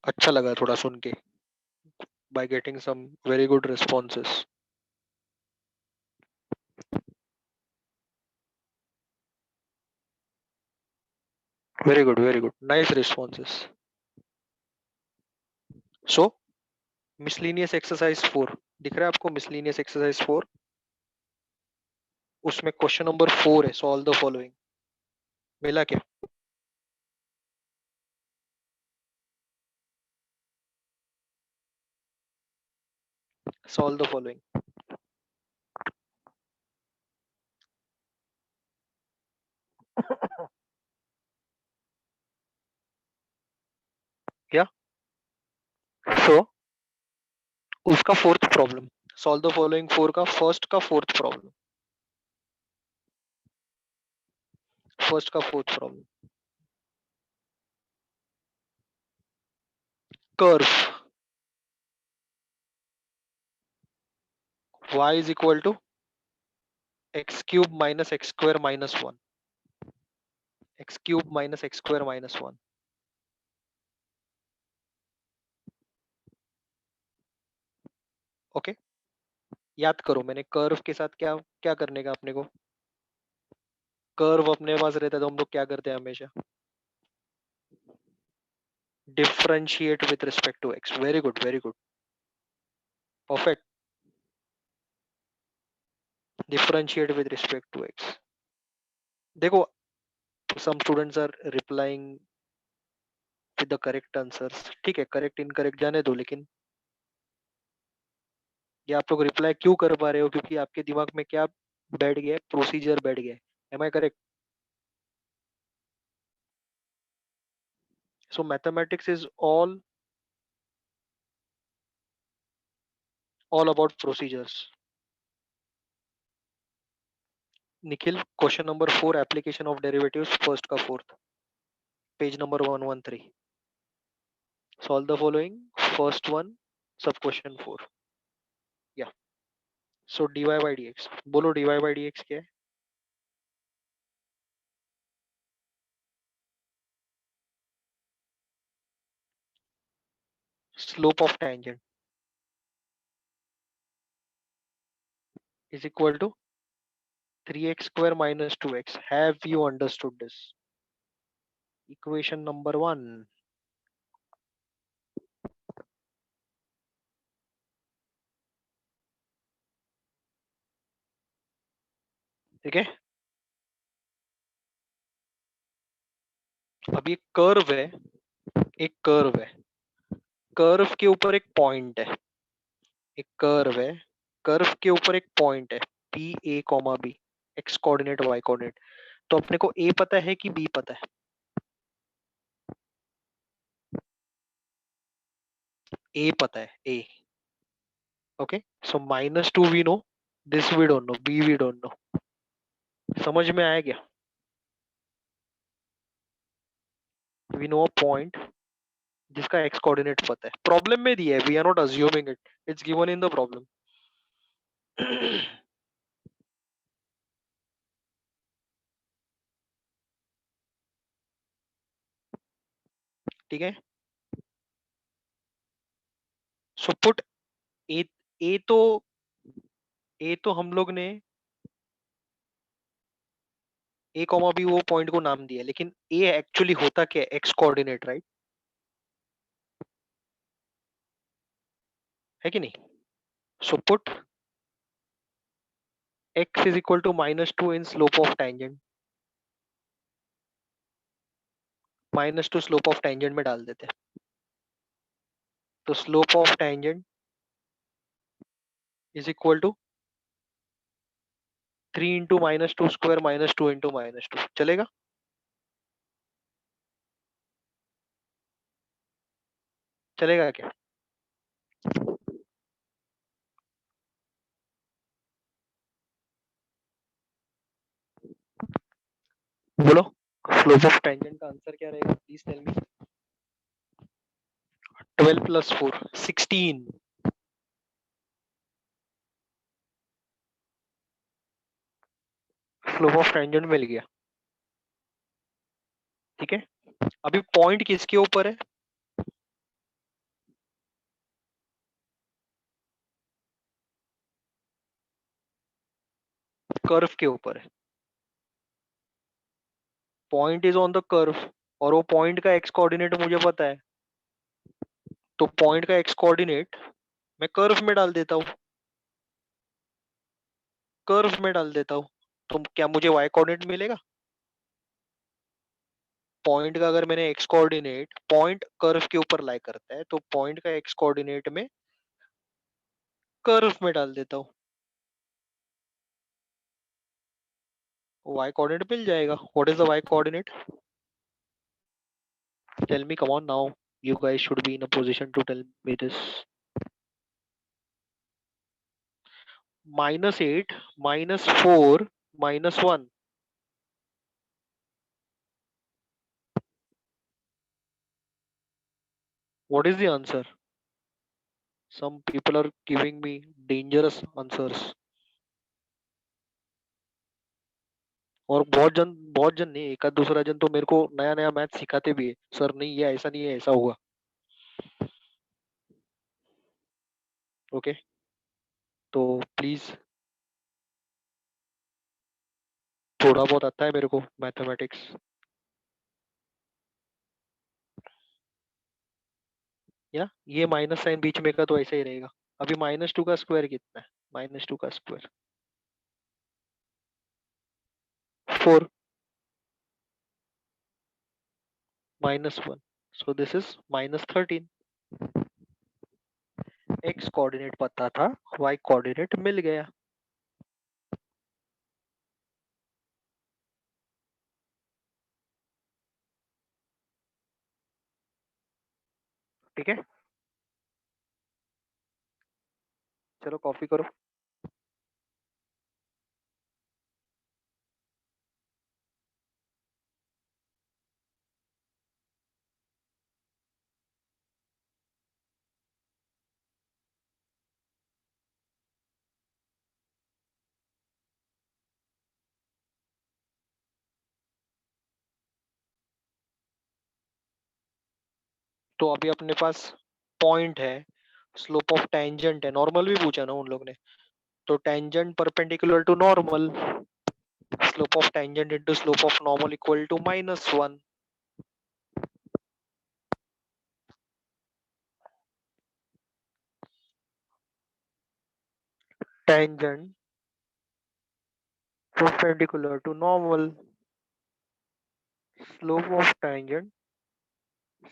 अच्छा लगा थोड़ा सुन के, by getting some very good responses. Very good, very good. Nice responses. So, miscellaneous exercise 4 दिख रहा है आपको? miscellaneous exercise 4, उसमें question number 4 है, सॉल्व द फॉलोइंग। मिला क्या? Solve the following. क्या? सो उसका fourth problem, solve the following 4 का फर्स्ट का फोर्थ प्रॉब्लम, फर्स्ट का fourth problem. Curve y is equal to x cube minus x square minus 1, x cube minus x square minus 1। Okay, याद करो मैंने curve के साथ क्या क्या करने का अपने को। कर्व अपने पास रहता है तो हम लोग क्या करते हैं हमेशा? Differentiate with respect to x. Very good, very good, perfect. Differentiate with respect to x. देखो, some students are replying with the correct answers. ठीक है, करेक्ट इनकरेक्ट जाने दो, लेकिन ये आप लोग रिप्लाई क्यों कर पा रहे हो? क्योंकि आपके दिमाग में क्या बैठ गया? प्रोसीजर बैठ गया। Am I correct? So mathematics is all about procedures. Nikhil, question number 4, application of derivatives, first का fourth, page number 113। Solve the following, first one, sub question 4। Yeah so dy by dx, बोलो dy by dx क्या है? Slope of tangent is equal to 3x square minus 2x. Have you understood this? Equation number 1। ठीक है, अब ये curve है, एक curve है, कर्व के ऊपर एक पॉइंट है, एक कर्व है, कर्व के ऊपर एक पॉइंट है, P A comma B, x coordinate y coordinate. तो अपने को ए पता है कि बी पता है? ए पता है, a. Okay, so -2 we know, this we don't know, b we don't know. समझ में आया क्या? वी नो अ पॉइंट जिसका एक्स कोऑर्डिनेट पता है, प्रॉब्लम में दिया है, we are not assuming it, it's given in the problem. ठीक है, सो पुट ए, ए तो हम लोग ने ए कॉमा बी वो पॉइंट को नाम दिया, लेकिन ए एक्चुअली होता क्या है? X coordinate, right? है कि नहीं? So put x is equal to -2 in slope of tangent, -2 slope of tangent में डाल देते हैं। तो slope of tangent is equal to 3 into -2 square -2 into -2, चलेगा? चलेगा क्या? बोलो, स्लोप ऑफ टेंजेंट का आंसर क्या रहेगा? Please tell me. 12 plus 4 16। Slope of tangent मिल गया। ठीक है, अभी पॉइंट किसके ऊपर है? कर्व के ऊपर है। Point is on the curve, और वो पॉइंट का एक्स कोऑर्डिनेट मुझे पता है, तो पॉइंट का एक्स कोऑर्डिनेट मैं कर्व में डाल देता हूँ, कर्व में डाल देता हूँ। तो क्या मुझे वाई कोऑर्डिनेट मिलेगा? पॉइंट का अगर मैंने एक्स कोऑर्डिनेट, पॉइंट कर्व के ऊपर लाई करता है, तो पॉइंट का एक्स कोऑर्डिनेट में कर्व में डाल देता हूँ, वाई कोऑर्डिनेट मिल जाएगा। What is the y coordinate? Tell me, come on now, you guys should be in a position to tell me this. -8 -4 -1. What is the answer? Some people are giving me dangerous answers. और बहुत जन नहीं, एक आध दूसरा जन तो मेरे को नया नया मैथ सिखाते भी है, सर नहीं ये ऐसा नहीं है, ऐसा होगा। ओके, तो प्लीज, थोड़ा बहुत आता है मेरे को मैथमेटिक्स। या ये माइनस साइन बीच में का तो ऐसा ही रहेगा। अभी -2 का स्क्वायर कितना है? -2 का square 4 -1, so this is -13। X coordinate पता था, वाई कोऑर्डिनेट मिल गया। ठीक है, चलो कॉपी करो। तो अभी अपने पास पॉइंट है, स्लोप ऑफ टेंजेंट है, नॉर्मल भी पूछा ना उन लोग ने, तो tangent perpendicular to normal, slope of tangent into slope of normal equal to -1। Tangent perpendicular to normal, slope of tangent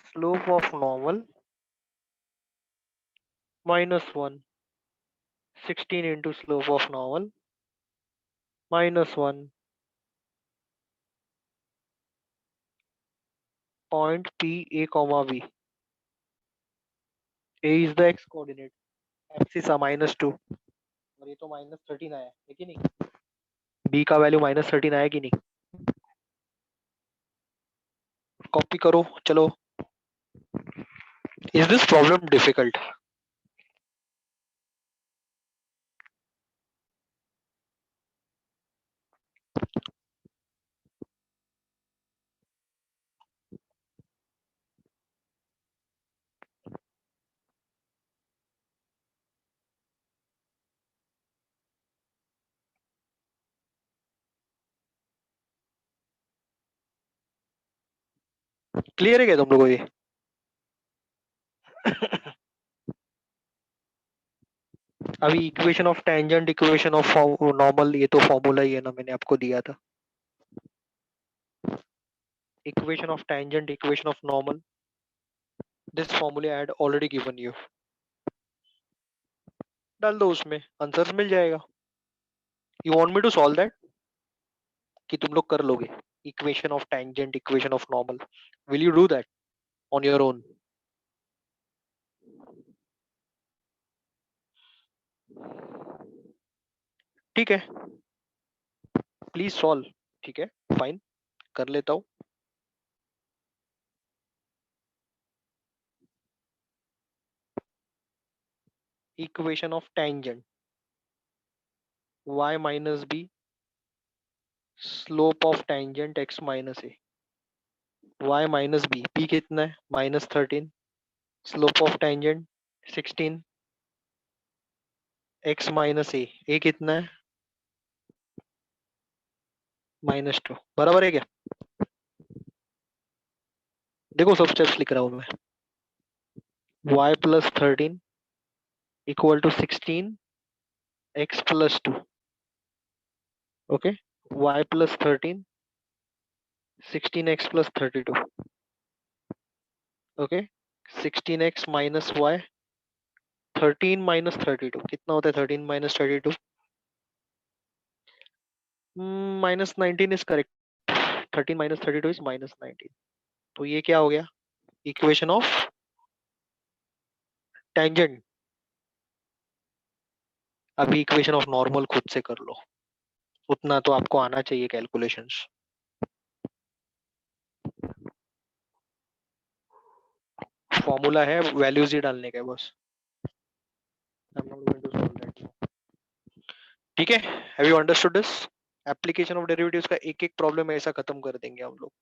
slope of normal -1, 16 into slope of normal -1, point P A comma B. A is the x coordinate, axis -2, और ये तो -13 आया है कि नहीं? b का value -13 आया कि नहीं? कॉपी करो चलो. Is this problem difficult? Clear है क्या तुम लोगों को ये? अभी equation of tangent, equation of normal, ये तो फॉर्मूला ही है ना, मैंने आपको दिया था. Equation of tangent, equation of normal, this formula I had already given you. डाल दो उसमें, आंसर मिल जाएगा. You want me to solve that? कि तुम लोग कर लोगे equation of tangent, equation of normal? Will you do that on your own? ठीक है, प्लीज सॉल्व. ठीक है, फाइन, कर लेता हूँ. Equation of tangent, y minus b, slope of tangent x minus a. y minus b, b कितना है? -13. Slope of tangent 16, x minus a कितना है? -2. बराबर है क्या? देखो सब स्टेप्स लिख रहा हूँ मैं. y plus 13 equal to 16 x plus 2. Okay, y plus 13 16x plus 32. Okay, 16x minus y, 13 minus 32 कितना होता है? 13 minus 32 -19 is correct. 13 minus 32 is -19. तो ये क्या हो गया? Equation of tangent. अभी इक्वेशन ऑफ नॉर्मल खुद से कर लो, उतना तो आपको आना चाहिए कैलकुलेशंस. फॉर्मूला है, वैल्यूज ही डालने का है बस. I'm not going to solve that now. ठीक है, have you understood this? Application of derivatives का एक एक प्रॉब्लम ऐसा खत्म कर देंगे हम लोग.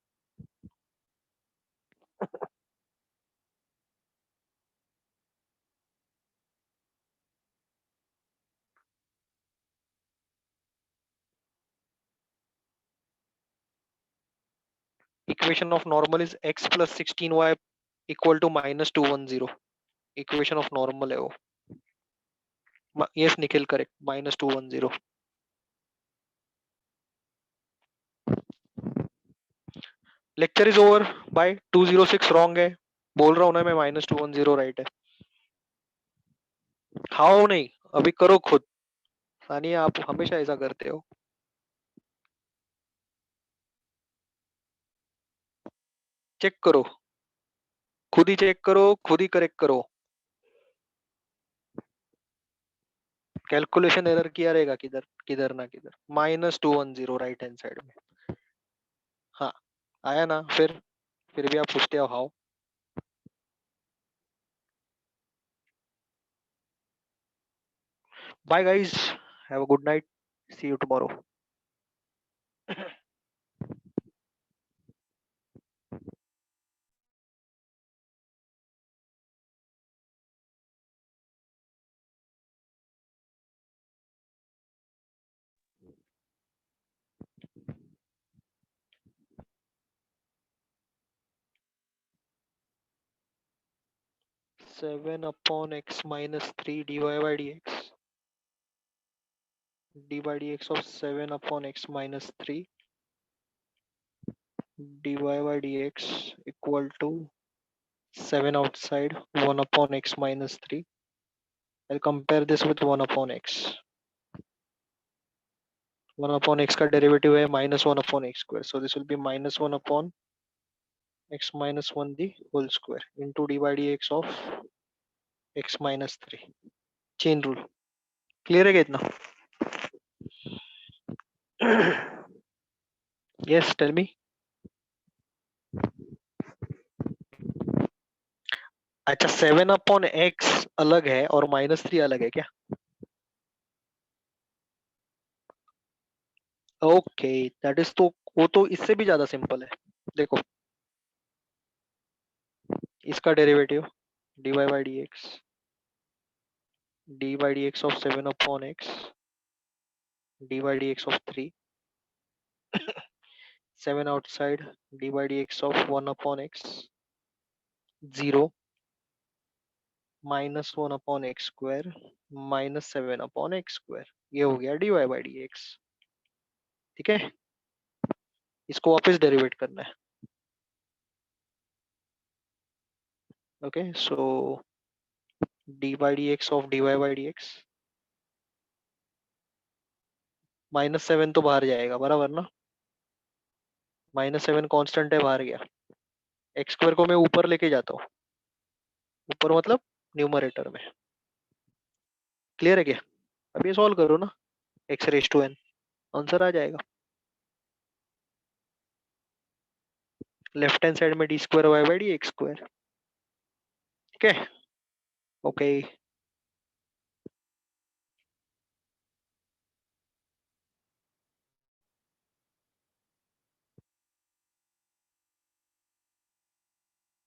Equation of normal is x plus 16y equal to -210. Equation of normal है वो. Yes Nikhil, correct, -210. Lecture is over by 206. Wrong है, बोल रहा हूँ ना मैं, -210 राइट है. हाउ नहीं, अभी करो खुद. सानिया आप हमेशा ऐसा करते हो. चेक करो, खुद ही चेक करो, खुद ही करेक्ट करो. कैलकुलेशन एरर किया रहेगा किधर किधर ना किधर. -210 राइट हैंड साइड में. हाँ, आया ना? फिर भी आप पूछते हो how. Bye guys, have a good night, see you tomorrow. 7 upon x minus 3 dy by dx. dy by dx of 7 upon x minus 3 dy by dx equal to 7 outside 1 upon x minus 3. I'll compare this with 1 upon x. 1 upon x का derivative है -1 upon x square. So this will be -1 upon x minus 1 the whole square into dy by dx of x minus 3. Chain rule clear है क्या इतना? Yes tell me. अच्छा 7/x अलग है और -3 अलग है क्या? ओके दैट इज, तो वो तो इससे भी ज्यादा सिंपल है। देखो इसका derivative dy by dx of 7/x dy by dx of 3, 7 outside dy by dx of 1/x 0 -1/x² -7/x²। ये हो गया dy by dx। ठीक है, इसको वापस डेरिवेट करना है। Okay so dy by dx of dy by dx, -7 तो बाहर जाएगा बराबर ना, -7 कांस्टेंट है बाहर गया। x² को मैं ऊपर लेके जाता हूँ, ऊपर मतलब न्यूमरेटर में। क्लियर है क्या? अब ये सॉल्व करो ना, x⁻n आंसर आ जाएगा। लेफ्ट हैंड साइड में d² y/d x²। ठीक है, ओके।